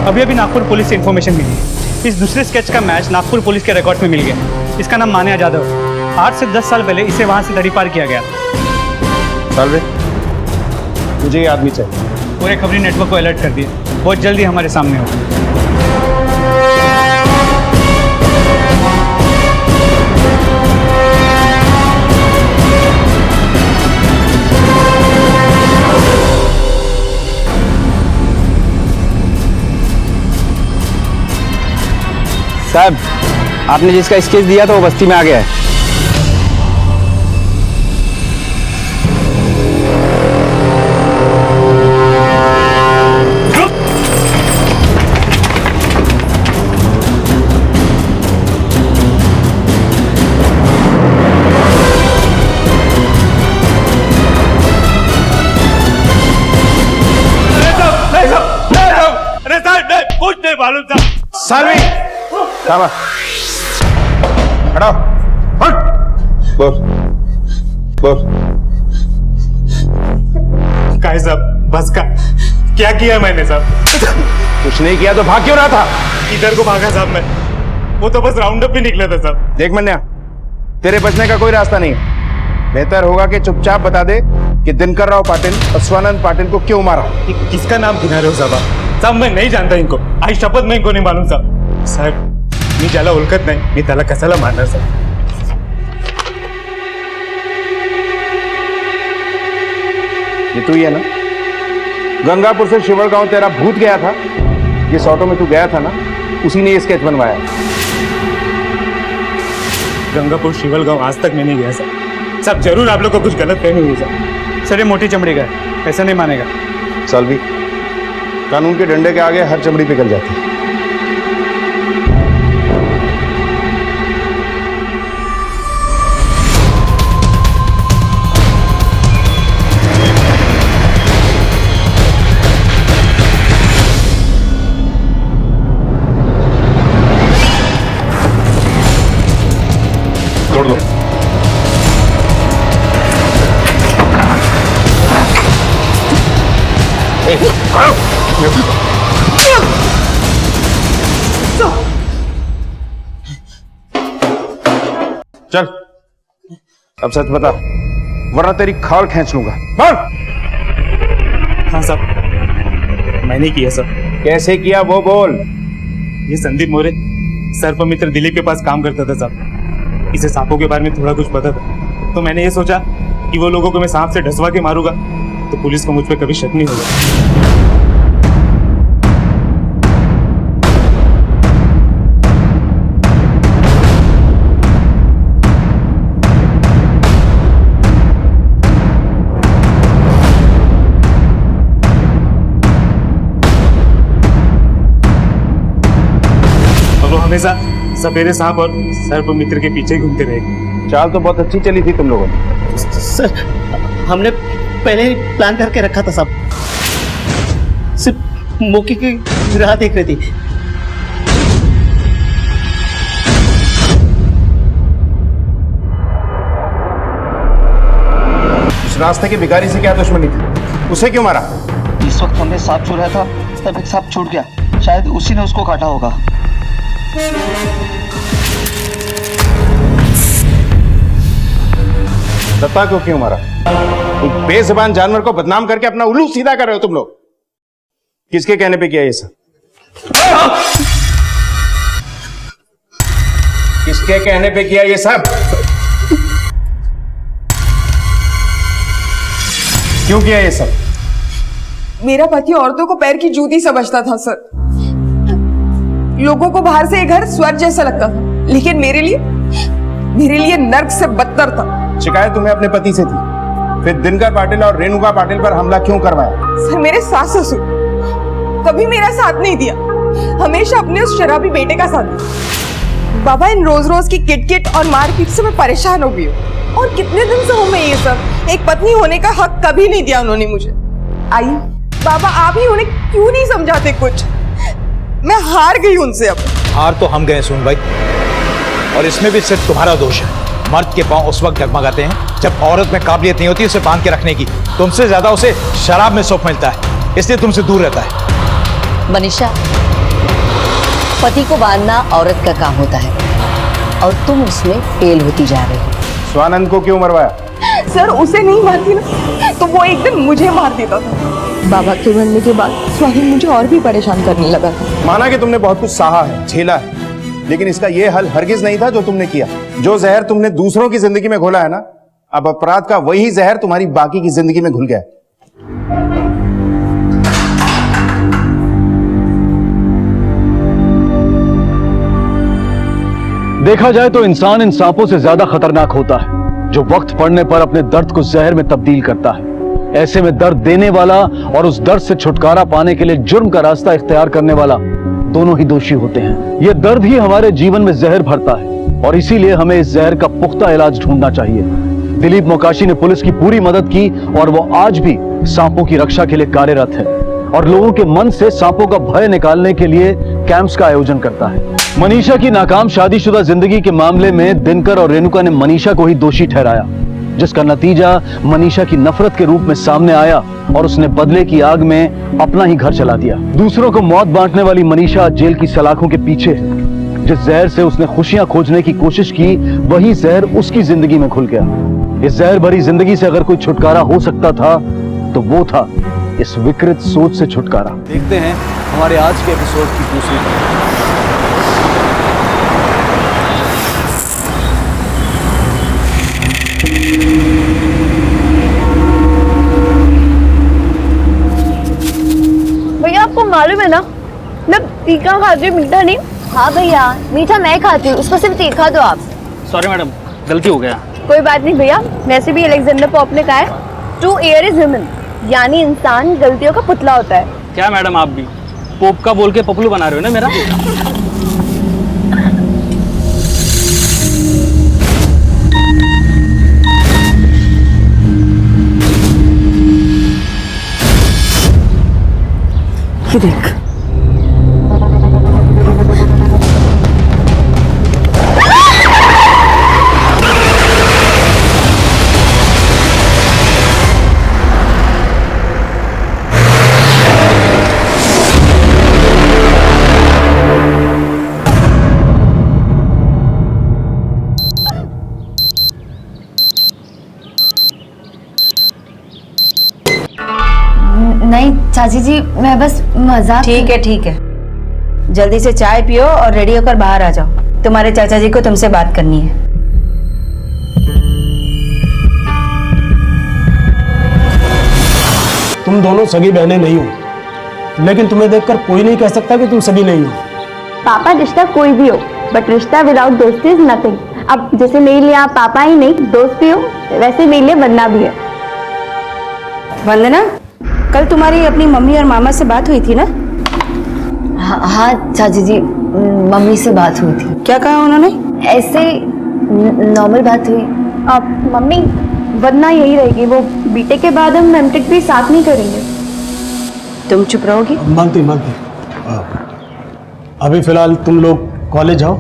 अभी नागपुर पुलिस से इंफॉर्मेशन मिली। इस दूसरे स्केच का मैच नागपुर पुलिस के रिकॉर्ड में मिल गया। इसका नाम मान्या जाधव। 8 से 10 साल पहले इसे वहां से तड़ी पार किया गया। सालवे, मुझे ये आदमी चाहिए। पूरे खबरी नेटवर्क को अलर्ट कर दिए, बहुत जल्दी हमारे सामने होगा। साहब, आपने जिसका स्केच दिया था वो बस्ती में आ गया है। कुछ नहीं मालूम था। सालवी, खड़ा हट। बोल बोल। काय साहब, बस का क्या किया मैंने साहब? कुछ नहीं किया तो भाग क्यों रहा था? इधर को भागा साहब मैं, वो तो बस राउंड अप भी निकला था साहब। देख मन्या, तेरे बचने का कोई रास्ता नहीं है। बेहतर होगा कि चुपचाप बता दे कि दिनकर राव पाटिल और स्वानंद पाटिल को क्यों मारा। किसका नाम गिना रहे हो साहब? मैं नहीं जानता इनको, आई शपथ मैं इनको नहीं मालूम साहब। मी ज्याला ओळखत नाही, मी त्याला कशाला मारणार साहेब? ये तू ही है ना? गंगापुर से शिवड़गांव तेरा भूत गया था, जिस ऑटो में तू गया था ना, उसी ने ये स्केच बनवाया। गंगापुर शिवलगांव आज तक मैं नहीं गया सर। सब जरूर आप लोग को कुछ गलत फहमी हुई सर। ये मोटी चमड़ी का है, ऐसा नहीं मानेगा। सालवी, कानून के डंडे के आगे हर चमड़ी पिघल जाती है। छोड़ दो। चल, अब सच बता, वरना तेरी खाल खींच लूंगा। बोल। हाँ साहब, मैंने किया सर। कैसे किया वो बोल। ये संदीप मोरे सर्पमित्र दिलीप के पास काम करता था साहब। इसे सांपों के बारे में थोड़ा कुछ पता था, तो मैंने ये सोचा कि वो लोगों को मैं सांप से ढसवा के मारूंगा तो पुलिस को मुझ पर कभी शक नहीं होगा। हमेशा सपेरे सांप और सर्प मित्र के पीछे घूमते रहे। चाल तो बहुत अच्छी चली थी तुम लोगों ने। सर, हमने पहले ही प्लान करके रखा था साहब, सिर्फ मौके की राह देख रही थी। उस रास्ते के भिखारी से क्या दुश्मनी थी? उसे क्यों मारा? जिस वक्त हमने सांप छू रहा था तब एक सांप छूट गया, शायद उसी ने उसको काटा होगा। दत्ता को क्यों मारा? एक बेजुबान जानवर को बदनाम करके अपना उल्लू सीधा कर रहे हो तुम लोग। किसके कहने पे किया ये सब? किसके कहने पे किया ये सब? क्यों किया ये सब? मेरा पति औरतों को पैर की जूती समझता था सर। लोगों को बाहर से ये घर स्वर्ग जैसा लगता था, लेकिन मेरे लिए नर्क से बदतर था। शिकायत तुम्हें अपने पति से थी, फिर दिनकर पाटिल और रेणुका पाटिल पर हमला क्यों करवाया? सर, मेरे सास ससुर कभी मेरा साथ नहीं दिया, हमेशा अपने उस शराबी बेटे का साथ दिया। बाबा, इन रोज रोज की किटकिट और मारपीट से मैं परेशान हो गई हूँ, और कितने दिन से हूँ मैं ये सब। एक पत्नी होने का हक कभी नहीं दिया उन्होंने मुझे। आई बाबा, आप ही उन्हें क्यों नहीं समझाते कुछ? मैं हार गई उनसे। अब हार तो हम गए सुन भाई, और इसमें भी सिर्फ तुम्हारा दोष है। मर्द के पांव उस वक्त डगमगाते हैं जब औरत में काबिलियत नहीं होती उसे बांध के रखने की। तुमसे ज्यादा उसे शराब में सुख मिलता है, इसलिए तुमसे दूर रहता है। मनीषा, पति को बांधना औरत का काम होता है और तुम उसमें फेल होती जा रही हो। स्वानंद को क्यों मरवाया? सर, उसे नहीं मारती ना तो वो एक दिन मुझे मार देता था। बाबा के मरने के बाद स्वानंद मुझे और भी परेशान करने लगा था। माना कि तुमने बहुत कुछ सहा है, झेला है, लेकिन इसका यह हल हरगिज नहीं था जो तुमने किया। जो जहर तुमने दूसरों की जिंदगी में घोला है ना, अब अपराध का वही जहर तुम्हारी बाकी की जिंदगी में घुल गया। देखा जाए तो इंसान इन सांपों से ज्यादा खतरनाक होता है, जो वक्त पड़ने पर अपने दर्द को जहर में तब्दील करता है। ऐसे में दर्द देने वाला और उस दर्द से छुटकारा पाने के लिए जुर्म का रास्ता इख्तियार करने वाला दोनों ही दोषी होते हैं। यह दर्द ही हमारे जीवन में जहर भरता है और इसीलिए हमें इस जहर का पुख्ता इलाज ढूंढना चाहिए। दिलीप मोकाशी ने पुलिस की पूरी मदद की और वो आज भी सांपों की रक्षा के लिए कार्यरत है और लोगों के मन से सांपों का भय निकालने के लिए कैंप्स का आयोजन करता है। मनीषा की नाकाम शादीशुदा जिंदगी के मामले में दिनकर और रेणुका ने मनीषा को ही दोषी ठहराया, जिसका नतीजा मनीषा की नफरत के रूप में सामने आया और उसने बदले की आग में अपना ही घर जला दिया। दूसरों को मौत बांटने वाली मनीषा जेल की सलाखों के पीछे है। जिस जहर से उसने खुशियां खोजने की कोशिश की, वही जहर उसकी जिंदगी में घुल गया। इस जहर भरी जिंदगी से अगर कोई छुटकारा हो सकता था तो वो था इस विकृत सोच से छुटकारा। देखते हैं हमारे आज के एपिसोड की दूसरी खबर। मालूम है ना, मैं तीखा खाती हूँ, मीठा नहीं। हाँ भैया, मीठा मैं खाती हूँ, उसको सिर्फ तीखा दो आप। सॉरी मैडम, गलती हो गया। कोई बात नहीं भैया, वैसे भी अलेक्जेंडर पोप ने कहा है टू एयर इज ह्यूमन, यानी इंसान गलतियों का पुतला होता है। क्या मैडम, आप भी पोप का बोल के पपलू बना रहे हो ना मेरा। ये देख, नहीं चाची जी, मैं बस मजाक। ठीक है, जल्दी से चाय पियो और रेडी होकर बाहर आ जाओ। तुम्हारे चाचा जी को तुमसे बात करनी है। तुम दोनों सगी बहनें नहीं हो, लेकिन तुम्हें देखकर कोई नहीं कह सकता कि तुम सगी नहीं हो। पापा, रिश्ता कोई भी हो, बट रिश्ता विदाउट दोस्ती इज नथिंग। अब जैसे मेरे लिए आप पापा ही नहीं दोस्त भी हो, वैसे मेरे लिए बनना भी है। वंदना, कल तुम्हारी अपनी मम्मी और मामा से बात हुई थी ना? हाँ चाची जी, मम्मी से बात हुई थी। क्या कहा उन्होंने? ऐसे नॉर्मल बात हुई। अब मम्मी, वरना यही रहेगी, वो बीटे के बाद हम एमटेक भी साथ नहीं करेंगे। तुम चुप रहोगी? मानती अभी फिलहाल तुम लोग कॉलेज जाओ,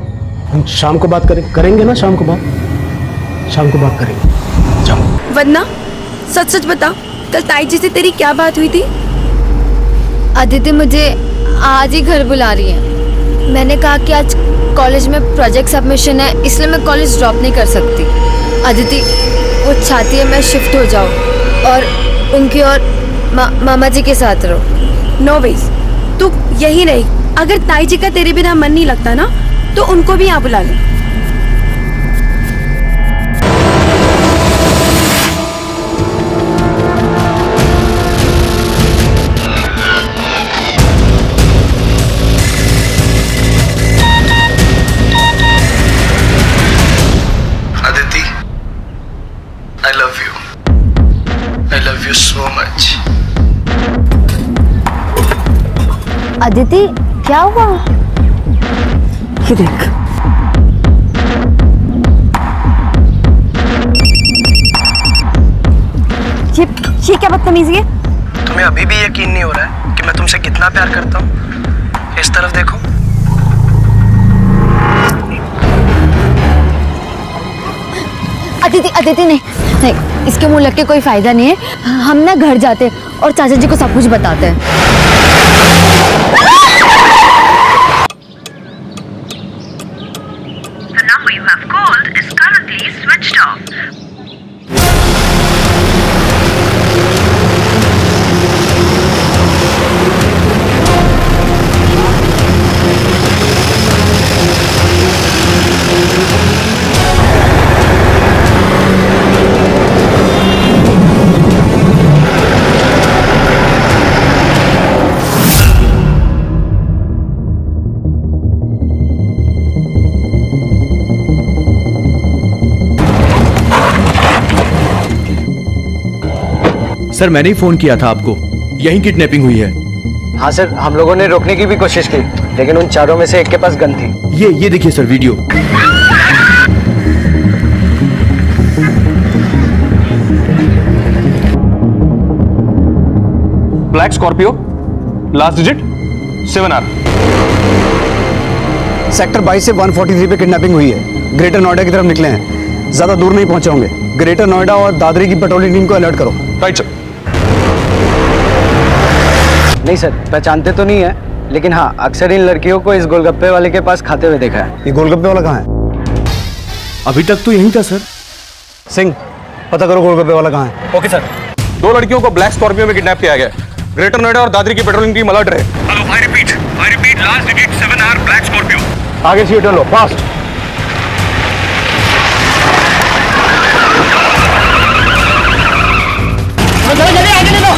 हम शाम को बात करेंगे ना, शाम को बात करेंगे। जाओ। वरना सच बता, कल ताई जी से तेरी क्या बात हुई थी? अदिति मुझे आज ही घर बुला रही है। मैंने कहा कि आज कॉलेज में प्रोजेक्ट सबमिशन है, इसलिए मैं कॉलेज ड्रॉप नहीं कर सकती। अदिति वो चाहती है मैं शिफ्ट हो जाऊँ और उनकी और मामा जी के साथ रहो। नो वेज, तू यही रही। अगर ताई जी का तेरे बिना मन नहीं लगता ना, तो उनको भी यहाँ बुला ले। अदिति, क्या हुआ? ये देख, ये क्या बदतमीजी है? तुम्हें अभी भी यकीन नहीं हो रहा है कि मैं तुमसे कितना प्यार करता हूँ? इस तरफ देखो। अदिति नहीं, इसके मुंह लग के कोई फायदा नहीं है। हम ना घर जाते हैं और चाचा जी को सब कुछ बताते हैं। The number you have called is currently switched off. Sir, मैंने ही फोन किया था आपको, यहीं किडनैपिंग हुई है। हाँ सर, हम लोगों ने रोकने की भी कोशिश की, लेकिन उन चारों में से एक के पास गन थी। ये देखिए sir video. Black Scorpio, last digit 7R। Sector 22 से 143 पे किडनैपिंग हुई है। ग्रेटर नोएडा की तरफ निकले हैं, ज्यादा दूर नहीं पहुंचे होंगे। ग्रेटर नोएडा और दादरी की पेट्रोलिंग टीम को अलर्ट करो। Right sir. नहीं सर, पहचानते तो नहीं है, लेकिन हाँ अक्सर इन लड़कियों को इस गोलगप्पे वाले के पास खाते हुए देखा है। ये गोलगप्पे वाला कहाँ है? अभी तक तो यहीं था सर। सिंह, पता करो गोलगप्पे वाला कहाँ है। Okay sir. 2 लड़कियों को ब्लैक स्कॉर्पियो में किडनैप किया गया। ग्रेटर नोएडा और दादरी की पेट्रोलिंग टीम अलर्ट रहे। Hello, I repeat, last digit 7R, black Scorpio. आगे से टर्न लो, फास्ट। जल्दी आगे ले लो।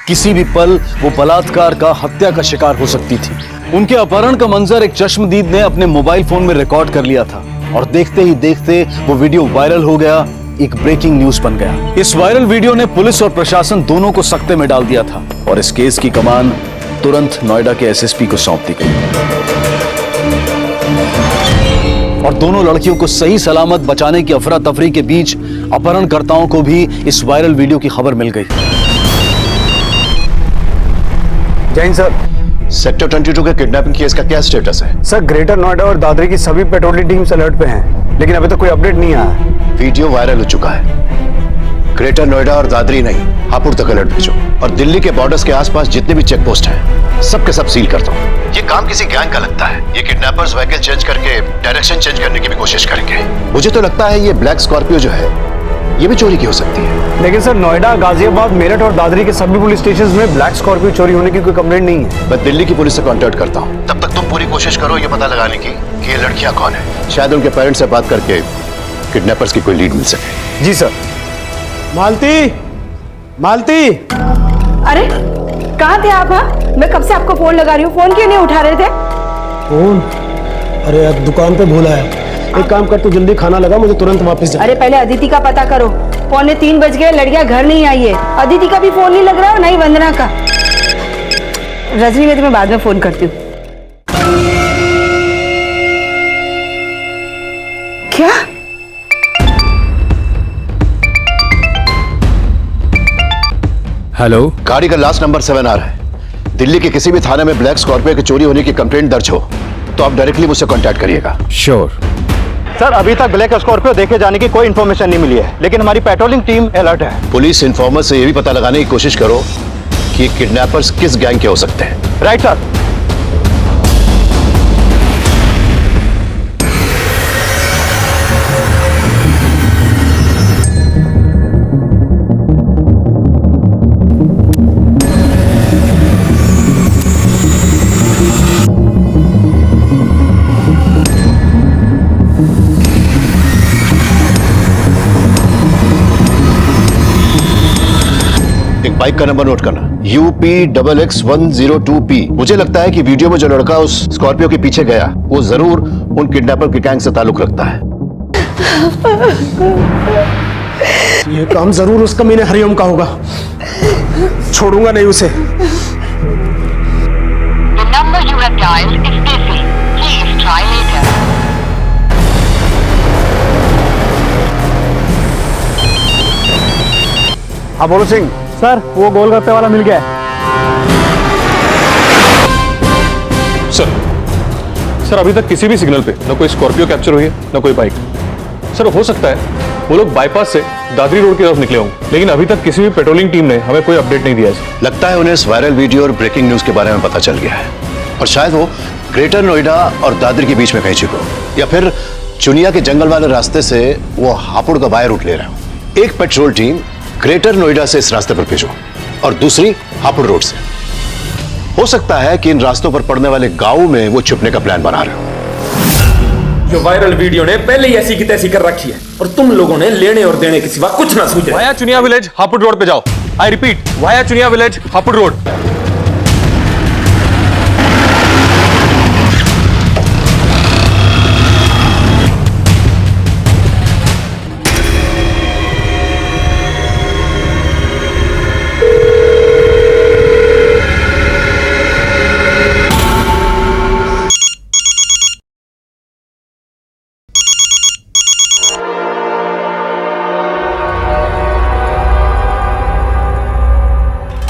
किसी भी पल वो बलात्कार का, हत्या का शिकार हो सकती थी। उनके अपहरण का मंजर एक चश्मदीद ने अपने मोबाइल फोन में रिकॉर्ड कर लिया था और देखते ही देखते वो वीडियो वायरल हो गया, एक ब्रेकिंग न्यूज बन गया। इस वायरल वीडियो ने पुलिस और प्रशासन दोनों को सकते में डाल दिया था और इस केस की कमान तुरंत नोएडा के एसएसपी को सौंप दी गई और दोनों लड़कियों को सही सलामत बचाने की अफरा तफरी के बीच अपहरणकर्ताओं को भी इस वायरल वीडियो की खबर मिल गई। जैन सर, सेक्टर 22 के किडनैपिंग केस का क्या स्टेटस है? सर, ग्रेटर नोएडा और दादरी की सभी पेट्रोलिंग टीम्स अलर्ट पे हैं, लेकिन अभी तक कोई अपडेट नहीं आया। वीडियो वायरल हो चुका है। ग्रेटर नोएडा और दादरी नहीं, हापुड़ तक अलर्ट भेजो और दिल्ली के बॉर्डर्स के आसपास जितने भी चेक पोस्ट हैं, सबके सब सील कर दो। ये काम किसी गैंग का लगता है। ये किडनैपर्स व्हीकल चेंज करके डायरेक्शन चेंज करने की भी कोशिश करेंगे। मुझे तो लगता है ये ब्लैक स्कॉर्पियो जो है, ये भी चोरी की हो सकती है। लेकिन सर, नोएडा, गाजियाबाद, मेरठ और दादरी के सभी पुलिस स्टेशंस में ब्लैक स्कॉर्पियो चोरी होने की कोई कंप्लेंट नहीं है। मैं दिल्ली की पुलिस से कांटेक्ट करता हूँ। तब तक तुम पूरी कोशिश करो ये पता लगाने की कि ये लड़कियां कौन है। शायद उनके पेरेंट्स से बात करके किडनैपर्स की कोई लीड मिल सके। जी सर। मालती, मालती, अरे कहाँ थे आप? हाँ, मैं कब से आपको फोन लगा रही हूँ, फोन क्यों नहीं उठा रहे थे? फोन? अरे यार, दुकान पे भूला है। एक काम कर, तू जल्दी खाना लगा, मुझे तुरंत वापस जा। अरे पहले अदिति का पता करो। 2:45 बज गए, लड़कियां घर नहीं आई है। अदिति का भी फोन नहीं लग रहा है, नहीं वंदना का। रजनी में तुम्हें बाद में फोन करती हूँ। क्या? हेलो, गाड़ी का लास्ट नंबर 7 आ रहा है। दिल्ली के किसी भी थाने में ब्लैक स्कॉर्पियो की चोरी होने की कंप्लेंट दर्ज हो तो आप डायरेक्टली मुझसे कांटेक्ट करिएगा। श्योर। सर, अभी तक ब्लैक स्कॉर्पियो देखे जाने की कोई इन्फॉर्मेशन नहीं मिली है, लेकिन हमारी पेट्रोलिंग टीम अलर्ट है। पुलिस इन्फॉर्मर से यह भी पता लगाने की कोशिश करो कि किडनैपर्स किस गैंग के हो सकते हैं। Right sir. बाइक का नंबर नोट करना, UP-XX-102P। मुझे लगता है कि वीडियो में जो लड़का उस स्कॉर्पियो के पीछे गया, वो जरूर उन किडनैपर के गैंग से ताल्लुक रखता है। ये काम जरूर उस कमीने हरिओम का होगा। छोड़ूंगा नहीं उसे। हाँ बोलो सिंह। सर, वो गोलगप्पे वाला मिल गया है। सर, अभी तक किसी भी सिग्नल पे न कोई स्कॉर्पियो कैप्चर हुई है, न कोई बाइक। सर, हो सकता है वो लोग बाईपास से दादरी रोड की तरफ निकले होंगे, लेकिन अभी तक किसी भी पेट्रोलिंग टीम ने हमें कोई अपडेट नहीं दिया है। लगता है उन्हें इस वायरल वीडियो और ब्रेकिंग न्यूज के बारे में पता चल गया है और शायद वो ग्रेटर नोएडा और दादरी के बीच में कहीं छिपे हो, या फिर चुनिया के जंगल वाले रास्ते से वो हापुड़ का बाय रूट ले रहे हो। एक पेट्रोल टीम ग्रेटर नोएडा से इस रास्ते पर भेजो और दूसरी हापुड़ रोड से। हो सकता है कि इन रास्तों पर पड़ने वाले गांव में वो छुपने का प्लान बना रहे हो। जो वायरल वीडियो ने पहले ही ऐसी की तैसी कर रखी है और तुम लोगों ने लेने और देने के सिवा कुछ ना सूझे। Via Chuniya village Hapur road पे जाओ। I repeat, via Chuniya village Hapur road.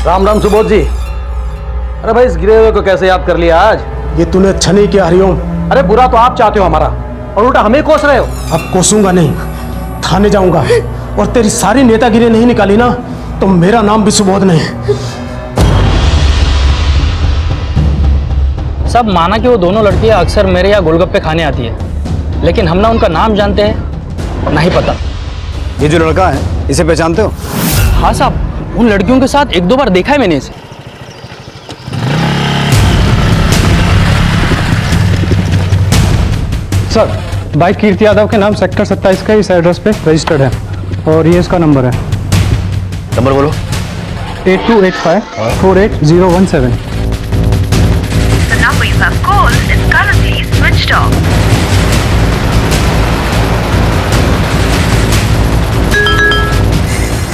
Ram Ram Subodh ji. अरे भाई, इस गिरे हुए को कैसे याद कर लिया आज? ये तूने अच्छा नहीं किया हरिओम। अरे बुरा तो आप चाहते हो हमारा, और उल्टा हमें कोस रहे हो। अब कोसूंगा नहीं, थाने जाऊंगा और तेरी सारी नेतागिरी नहीं निकाली ना तो मेरा नाम भी सुबोध नहीं। सब माना कि वो दोनों लड़कियां अक्सर मेरे यहाँ गोलगप्पे खाने आती है, लेकिन हम ना उनका नाम जानते हैं नहीं पता। ये जो लड़का है, इसे पहचानते हो? हाँ साहब, उन लड़कियों के साथ 1-2 बार देखा है मैंने इसे। सर बाइक कीर्ति यादव के नाम सेक्टर 27 का इस एड्रेस पे रजिस्टर्ड है और ये इसका नंबर है। नंबर बोलो। 8285480017। The number you have called is currently switched off.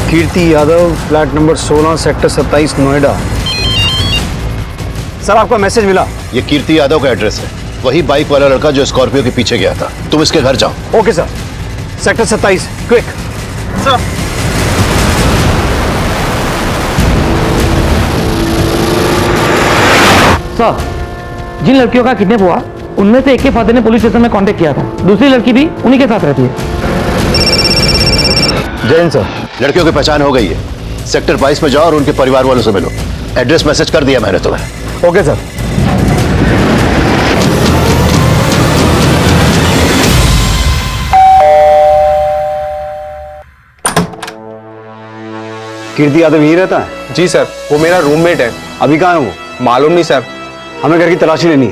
Kirti Yadav, flat number 16, sector 27, Noida. Sir आपका मैसेज मिला। ये कीर्ति यादव का एड्रेस है, वही बाइक वाला लड़का जो स्कॉर्पियो के पीछे गया था। तुम इसके घर जाओ। Okay sir. Sector 27, quick. Sir जिन लड़कियों का किडनैप हुआ उनमें से एक के फादर ने पुलिस स्टेशन में कांटेक्ट किया था, दूसरी लड़की भी उन्हीं के साथ रहती है। जैन सर, लड़कियों की पहचान हो गई है। सेक्टर 22 में जाओ और उनके परिवार वालों से मिलो। एड्रेस मैसेज कर दिया मैंने तुम्हें। Okay sir. कीर्ति यादव यही रहता है? जी सर, वो मेरा रूममेट है। अभी कहाँ है वो? मालूम नहीं सर। हमें घर की तलाशी लेनी है।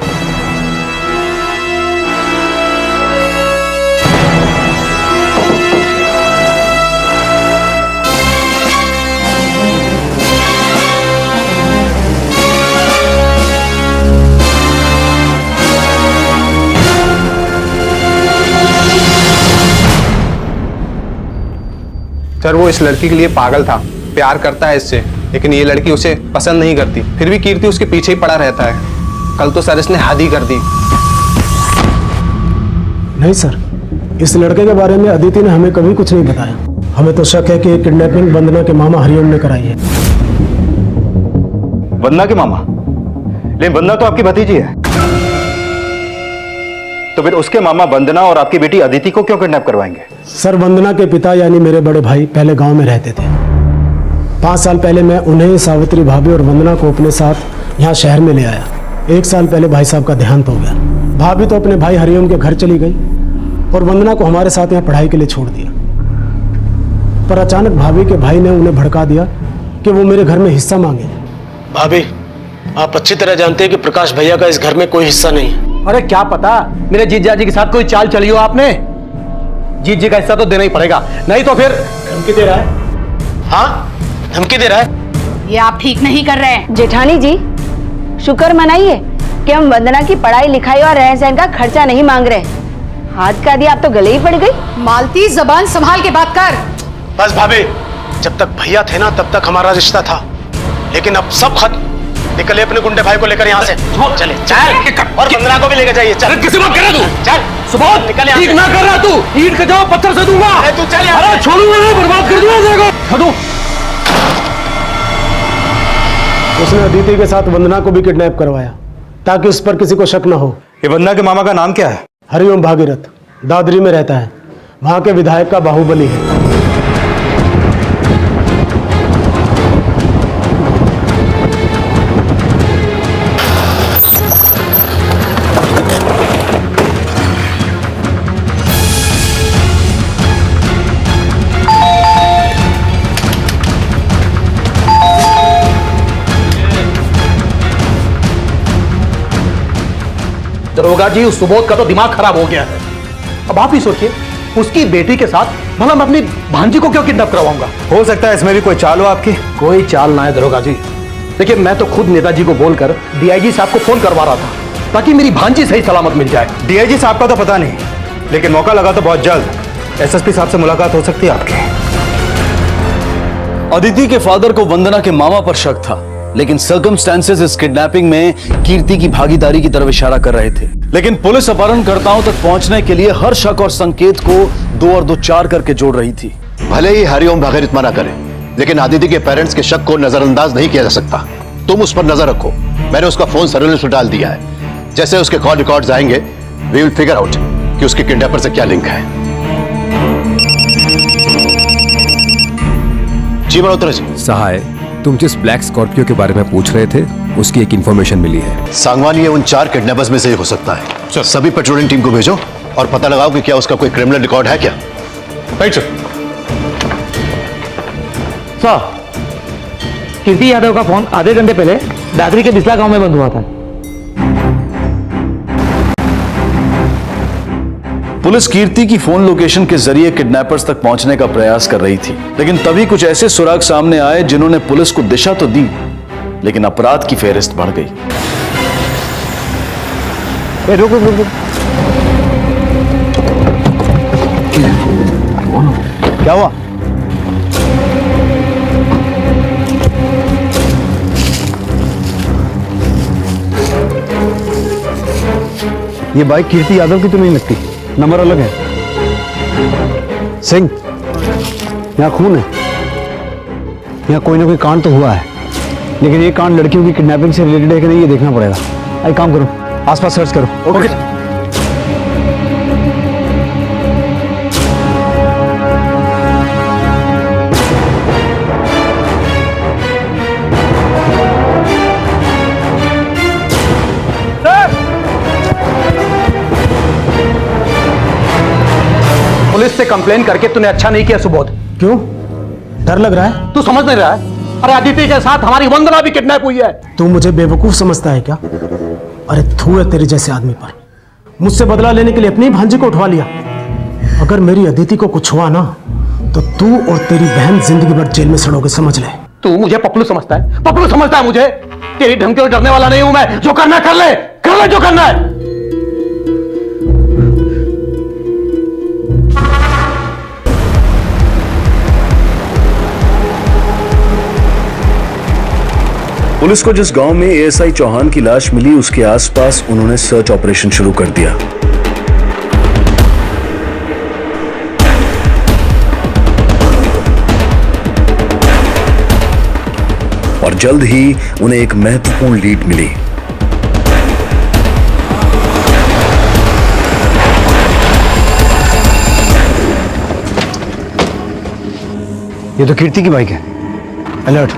सर वो इस लड़की के लिए पागल था, प्यार करता है इससे, लेकिन ये लड़की उसे पसंद नहीं करती। फिर भी कीर्ति उसके पीछे ही पड़ा रहता है। कल तो सर इसने हद ही कर दी। नहीं सर, इस लड़के के बारे में अदिति ने हमें कभी कुछ नहीं बताया। हमें तो शक है कि किडनैपिंग वंदना के मामा हरिओम ने कराई है। वंदना के मामा? लेकिन वंदना तो आपकी भतीजी है। तो फिर उसके मामा वंदना और आपकी बेटी अदिति को क्यों किडनैप करवाएंगे? सर वंदना के पिता यानी मेरे बड़े भाई पहले गांव में रहते थे। 5 साल पहले मैं उन्हें, सावित्री भाभी और वंदना को अपने साथ यहाँ शहर में ले आया। 1 साल पहले भाई साहब का देहांत हो गया। भाभी तो अपने भाई हरिओम के घर चली गई और वंदना को हमारे साथ यहाँ पढ़ाई के लिए छोड़ दिया। पर अचानक भाभी के भाई ने उन्हें भड़का दिया कि वो मेरे घर में हिस्सा मांगे। भाभी, आप अच्छी तरह जानते हैं कि प्रकाश भैया का इस घर में कोई हिस्सा नहीं है। अरे क्या पता मेरे जीजा जी के साथ कोई चाल चली हो आपने। जीत जी का हिस्सा तो देना ही पड़ेगा, नहीं तो फिर। धमकी दे रहा है? हाँ, धमकी दे रहा है। ये आप ठीक नहीं कर रहे हैं। जेठानी जी, शुक्र मनाइए कि हम वंदना की पढ़ाई लिखाई और रहन सहन का खर्चा नहीं मांग रहे। हाथ का दिया आप तो गले ही पड़ गई। मालती, जबान संभाल के बात कर। बस भाभी, जब तक भैया थे ना तब तक हमारा रिश्ता था, लेकिन अब सब खत्म। निकले अपने गुंडे भाई को लेकर यहाँ से। चले चल, और वंदना को भी लेकर जाइए। चल, किसी बात कर रहा तू? चल सुबह निकल ठीक ना कर रहा तू। ईंट का जवाब पत्थर से दूंगा। तू चल यहाँ। अरे छोड़ूंगा नहीं, बर्बाद कर दूंगा तेरे को। छोड़ू। उसने अदिति के साथ वंदना को भी किडनैप करवाया ताकि उस पर किसी को शक न हो। ये वंदना के मामा का नाम क्या है? हरिओम भागीरथ, दादरी में रहता है। वहां के विधायक का बाहुबली है। दरोगा जी, उस सुबोध का तो दिमाग खराब हो गया है। अब आप ही सोचिए, उसकी बेटी के साथ भला मैं अपनी भांजी को क्यों किडनैप करवाऊंगा? हो सकता है इसमें भी कोई चाल हो आपकी। कोई चाल ना है दरोगा जी। देखिए, मैं तो खुद नेताजी को बोलकर डीआईजी साहब को फोन करवा रहा था ताकि मेरी भांजी सही सलामत मिल जाए। डीआईजी साहब का तो पता नहीं, लेकिन मौका लगा तो बहुत जल्द एसएसपी साहब से मुलाकात हो सकती है आपकी। अदिति के फादर को वंदना के मामा पर शक था, लेकिन सर्कमस्टेंसेस इस किडनैपिंग में कीर्ति की भागीदारी की तरफ इशारा कर रहे थे। लेकिन पुलिस अपहरणकर्ताओं तक पहुंचने के लिए हर शक और संकेत को 2 और 2 4 करके जोड़ रही थी। भले ही हरिओम भागीरथ मना करे, लेकिन अदिति के पेरेंट्स के शक को नजरअंदाज नहीं किया जा सकता। तुम उस पर नजर रखो। मैंने उसका फोन सर्विलेंस में डाल दिया है। जैसे उसके कॉल रिकॉर्ड्स आएंगे, वी विल फिगर आउट कि उसके किडनैपर से क्या लिंक है। जी मल्होत्रा जी। सहाय, तुम जिस ब्लैक स्कॉर्पियो के बारे में पूछ रहे थे, उसकी एक इंफॉर्मेशन मिली है। सांगवान ये उन 4 किडनैपर्स में से हो सकता है। सभी पेट्रोलिंग टीम को भेजो और पता लगाओ कि क्या उसका कोई क्रिमिनल रिकॉर्ड है क्या। Right sir. सर, कीर्ति यादव का फोन आधे घंटे पहले दादरी के बिस्ला गांव में बंद हुआ था। पुलिस कीर्ति की फोन लोकेशन के जरिए किडनैपर्स तक पहुंचने का प्रयास कर रही थी, लेकिन तभी कुछ ऐसे सुराग सामने आए जिन्होंने पुलिस को दिशा तो दी, लेकिन अपराध की फेहरिस्त बढ़ गई। रुक रुक रुक, क्या हुआ? ये बाइक कीर्ति यादव की तो नहीं लगती, नंबर अलग है। सिंह, यहाँ खून है, यहाँ कोई ना कोई कांड तो हुआ है, लेकिन ये कांड लड़कियों की किडनैपिंग से रिलेटेड है कि नहीं ये देखना पड़ेगा। एक काम करो, आसपास सर्च करो। ओके। पुलिस से कंप्लेन करके तूने अच्छा नहीं किया सुबोध। क्यों? डर लग रहा है? तू समझ नहीं रहा है? अरे अदिति के साथ हमारी वंदना भी किडनैप हुई है। तू मुझे बेवकूफ समझता है क्या? अरे थू है तेरे जैसे आदमी पर। मुझसे बदला लेने के लिए अपनी भांजी को उठवा लिया। अगर मेरी अदिति को कुछ हुआ ना तो तू और तेरी बहन जिंदगी भर जेल में सड़ोगे, समझ ले। तू मुझे पपलू समझता है? पपलू समझता है मुझे? तेरी धमकी और डरने वाला नहीं हूं मैं। जो करना है कर ले जो करना है। पुलिस को जिस गांव में एएसआई चौहान की लाश मिली उसके आसपास उन्होंने सर्च ऑपरेशन शुरू कर दिया। और जल्द ही उन्हें एक महत्वपूर्ण लीड मिली। ये तो कीर्ति की बाइक है। अलर्ट।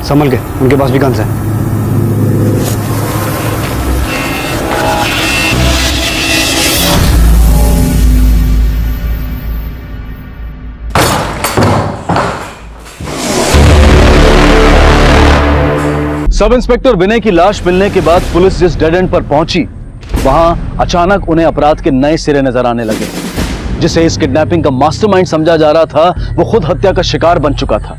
संभल के, उनके पास भी गन्स है। सब इंस्पेक्टर विनय की लाश मिलने के बाद पुलिस जिस डेड एंड पर पहुंची, वहां अचानक उन्हें अपराध के नए सिरे नजर आने लगे। जिसे इस किडनैपिंग का मास्टरमाइंड समझा जा रहा था, वो खुद हत्या का शिकार बन चुका था।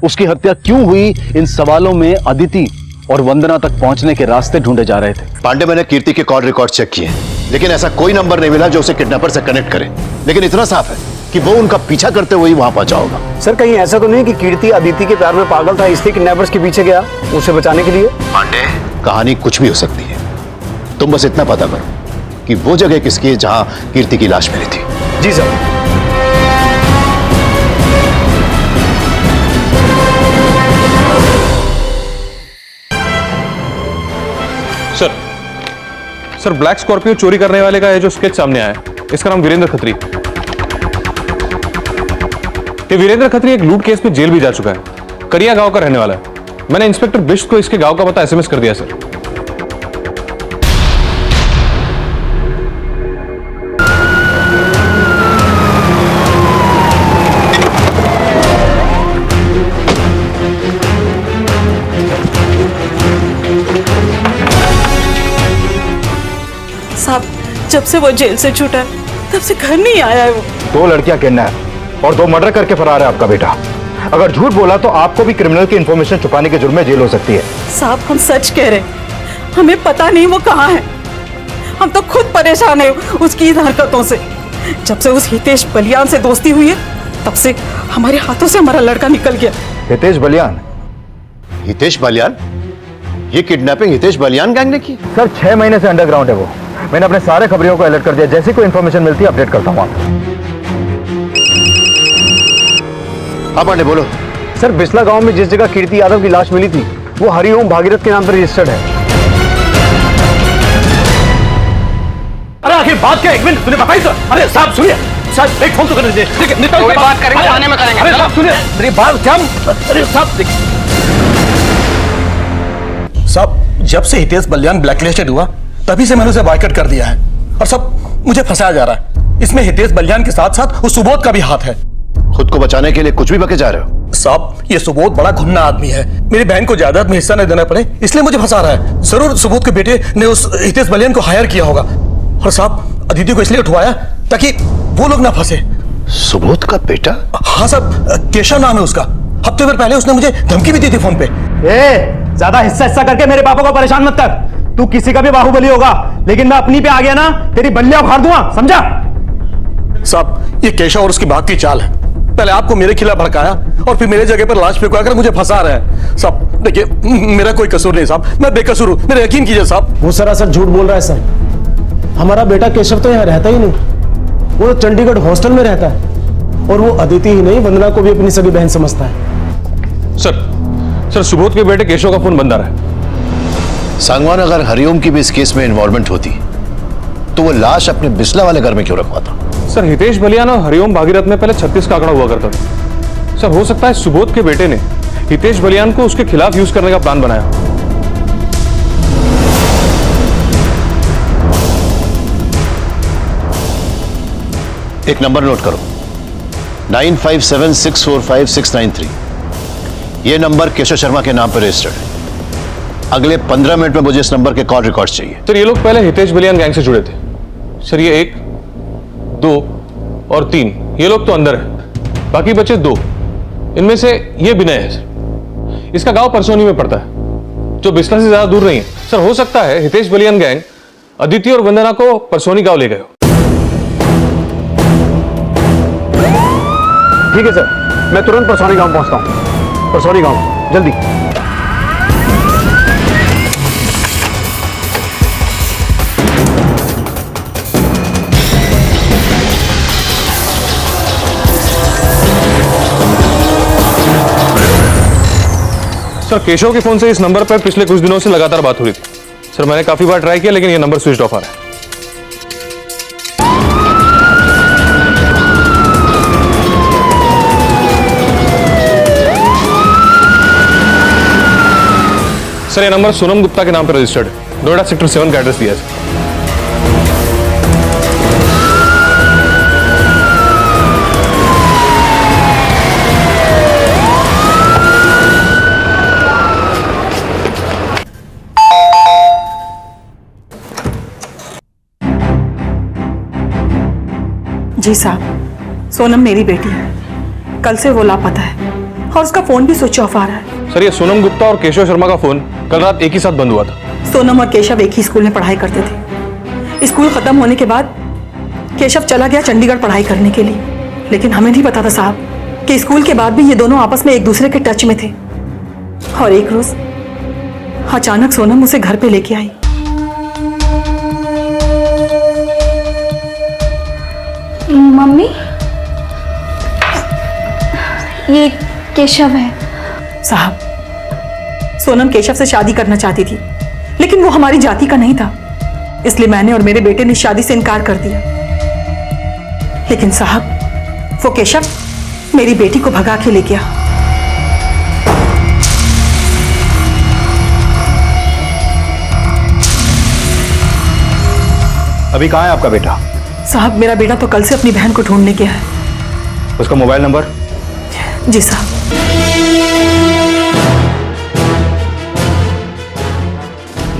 उसकी हत्या क्यों हुई, इन सवालों में अदिति और वंदना तक पहुंचने के रास्ते ढूंढे जा रहे थे। पांडे, मैंने कीर्ति के कॉल रिकॉर्ड चेक किए, लेकिन ऐसा कोई नंबर नहीं मिला जो उसे किडनैपर से कनेक्ट करे। लेकिन इतना साफ है कि वो उनका पीछा करते हुए वहां पहुंचा होगा। सर, कहीं ऐसा तो नहीं कि कीर्ति अदिति के प्यार में पागल था, इसलिए किडनैपर्स के पीछे गया उसे बचाने के लिए? पांडे, कहानी कुछ भी हो सकती है। तुम बस इतना पता करो कि वो जगह किसकी है जहां कीर्ति की लाश मिली थी। जी सर। सर, ब्लैक स्कॉर्पियो चोरी करने वाले का ये जो स्केच सामने आया है, इसका नाम वीरेंद्र खत्री। ये वीरेंद्र खत्री एक लूट केस में जेल भी जा चुका है। करिया गांव का रहने वाला है। मैंने इंस्पेक्टर बिष्ट को इसके गांव का पता एसएमएस कर दिया सर। साहब, जब से वो जेल से छूटा है तब से घर नहीं आया है वो। 2 लड़कियां किडनैप और 2 मर्डर करके फरार है आपका बेटा। अगर झूठ बोला तो आपको भी क्रिमिनल की इंफॉर्मेशन छुपाने के जुर्म में जेल हो सकती है। साहब, हम सच कह रहे हैं, हमें पता नहीं वो कहाँ है। हम तो खुद परेशान है उसकी इन हरकतों से। जब से उस हितेश बलियान से दोस्ती हुई है तब से हमारे हाथों से हमारा लड़का निकल गया। हितेश बलियान? हितेश बलियान? ये किडनैपिंग हितेश बलियान गैंग ने की? सर, 6 महीने से अंडरग्राउंड है वो। मैंने अपने सारे खबरियों को अलर्ट कर दिया। जैसे कोई इंफॉर्मेशन मिलती है अपडेट करता हूँ आपको। हाँ पांडे, बोलो। सर, बिस्ला गांव में जिस जगह कीर्ति यादव की लाश मिली थी वो हरिओम भागीरथ के नाम पर रजिस्टर्ड है। अरे आखिर बात क्या? 1 मिनट, तूने बताई सर। अरे साहब सुनिए, साहब एक फोन तो करने दीजिए। ठीक है, निकल के बात करेंगे, थाने में करेंगे। अरे साहब सुनिए, मेरी बात क्या? अरे साहब साहब, जब से हितेश बलियान ब्लैकलिस्टेड हुआ तभी से मैंने उसे बायकॉट कर दिया है और सब मुझे फंसाया जा रहा है। इसमें हितेश बलियान के साथ साथ उस सुबोध का भी हाथ है। खुद को बचाने के लिए कुछ भी बके जा रहे हो? साहब, ये सुबोध बड़ा घुमना आदमी है। मेरी बहन को जायदाद में हिस्सा नहीं देना पड़े इसलिए मुझे फंसा रहा है। जरूर सुबोध के बेटे ने उस हितेश बलियान को हायर किया होगा। और साहब, अदिति को इसलिए उठवाया ताकि वो लोग ना फंसे। सुबोध का बेटा? हाँ साहब, केशव नाम है उसका। हफ्ते भर पहले उसने मुझे धमकी भी दी थी फोन पे। ज्यादा हिस्सा करके मेरे पापा को परेशान मत कर। तू किसी का भी बाहुबली होगा, लेकिन मैं अपनी पे आ गया ना, तेरी बल्लियां उखाड़ दूंगा, समझा? साहब, ये केशव और उसकी भाग की चाल है। पहले आपको मेरे खिलाफ भड़काया और फिर मेरे जगह पर लाश फेंकवा कर मुझे फंसा रहा है। साहब देखिए, मेरा कोई कसूर नहीं साहब, मैं बेकसूर हूं, मेरा यकीन कीजिए साहब। वो सरासर झूठ बोल रहा है सर। हमारा बेटा केशव तो यहाँ रहता ही नहीं, वो तो चंडीगढ़ हॉस्टल में रहता है। और वो अदिति ही नहीं, वंदना को भी अपनी सगी बहन समझता है। सर, सुबोध के बेटे केशव का फोन बंद आ रहा है। सांगवान, अगर हरिओम की भी इस केस में इन्वॉल्वमेंट होती तो वो लाश अपने बिस्ला वाले घर में क्यों रखवाता? सर, हितेश बलियान और हरिओम भागीरथ में पहले 36 का आंकड़ा हुआ करता था। सर, हो सकता है सुबोध के बेटे ने हितेश बलियान को उसके खिलाफ यूज करने का प्लान बनाया। एक नंबर नोट करो, 9576456693। यह नंबर केशव शर्मा के नाम पर रजिस्टर्ड है। अगले 15 मिनट में मुझे इस नंबर के कॉल रिकॉर्ड्स चाहिए। सर, ये लोग पहले हितेश बलियान गैंग से जुड़े थे। सर, ये 1, 2 और 3 ये लोग तो अंदर है, बाकी बचे 2। इनमें से ये विनय है सर। इसका गांव परसोनी में पड़ता है, जो बिस्ला से ज्यादा दूर नहीं है। सर, हो सकता है हितेश बलियान गैंग अदिति और वंदना को परसोनी गांव ले गए हो। ठीक है सर, मैं तुरंत परसौनी गांव पहुंचता हूं। परसौनी गांव, जल्दी। सर, केशव के फोन से इस नंबर पर पिछले कुछ दिनों से लगातार बात हो रही थी। सर, मैंने काफी बार ट्राई किया लेकिन ये नंबर स्विच ऑफ आ रहा है। सर, ये नंबर सोनम गुप्ता के नाम पर रजिस्टर्ड है। नोएडा सेक्टर 7 का एड्रेस दिया है। जी साहब, सोनम मेरी बेटी है। कल से वो लापता है और उसका फोन भी स्विच ऑफ आ रहा है। सर, ये सोनम गुप्ता और केशव शर्मा का फोन कल रात एक ही साथ बंद हुआ था। सोनम और केशव एक ही स्कूल में पढ़ाई करते थे। स्कूल खत्म होने के बाद केशव चला गया चंडीगढ़ पढ़ाई करने के लिए, लेकिन हमें नहीं पता था साहब कि स्कूल के बाद भी ये दोनों आपस में एक दूसरे के टच में थे। और एक रोज अचानक सोनम उसे घर पे लेके आई। मम्मी, ये केशव है। साहब, सोनम केशव से शादी करना चाहती थी, लेकिन वो हमारी जाति का नहीं था, इसलिए मैंने और मेरे बेटे ने शादी से इनकार कर दिया। लेकिन साहब, वो केशव मेरी बेटी को भगा के ले गया। अभी कहाँ है आपका बेटा? साहब, मेरा बेटा तो कल से अपनी बहन को ढूंढने गया है। उसका मोबाइल नंबर? जी साहब।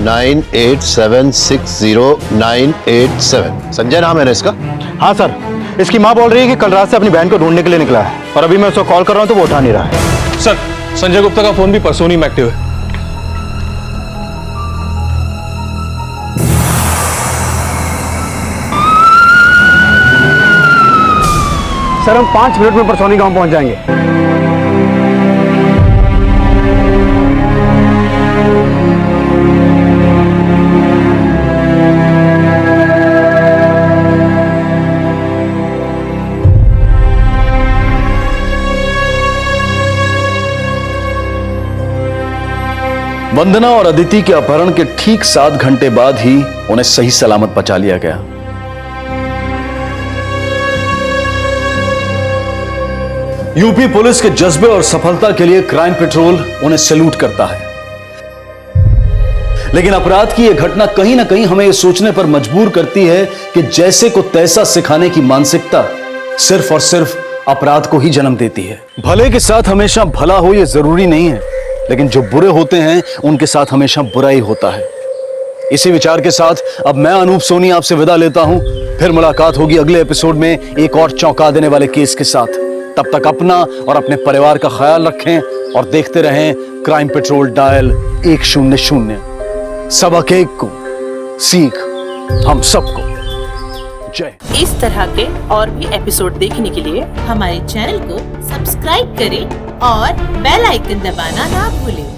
$98760987। संजय नाम है ना इसका? हाँ सर, इसकी माँ बोल रही है कि कल रात से अपनी बहन को ढूंढने के लिए निकला है और अभी मैं उसको कॉल कर रहा हूँ तो वो उठा नहीं रहा है। सर, संजय गुप्ता का फोन भी परसोनी में एक्टिव है। सर, हम 5 मिनट में परसौनी गांव पहुंच जाएंगे। वंदना और अदिति के अपहरण के ठीक 7 घंटे बाद ही उन्हें सही सलामत बचा लिया गया। यूपी पुलिस के जज्बे और सफलता के लिए क्राइम पेट्रोल उन्हें सैल्यूट करता है। लेकिन अपराध की यह घटना कहीं ना कहीं हमें यह सोचने पर मजबूर करती है कि जैसे को तैसा सिखाने की मानसिकता सिर्फ और सिर्फ अपराध को ही जन्म देती है। भले के साथ हमेशा भला हो ये जरूरी नहीं है, लेकिन जो बुरे होते हैं उनके साथ हमेशा बुरा ही होता है। इसी विचार के साथ अब मैं अनूप सोनी आपसे विदा लेता हूं। फिर मुलाकात होगी अगले एपिसोड में एक और चौंका देने वाले केस के साथ। तब तक अपना और अपने परिवार का ख्याल रखें और देखते रहें क्राइम पेट्रोल डायल 100। सबक एक को सीख हम सबको। जय। इस तरह के और भी एपिसोड देखने के लिए हमारे चैनल को सब्सक्राइब करें और बेल आइकन दबाना ना भूलें।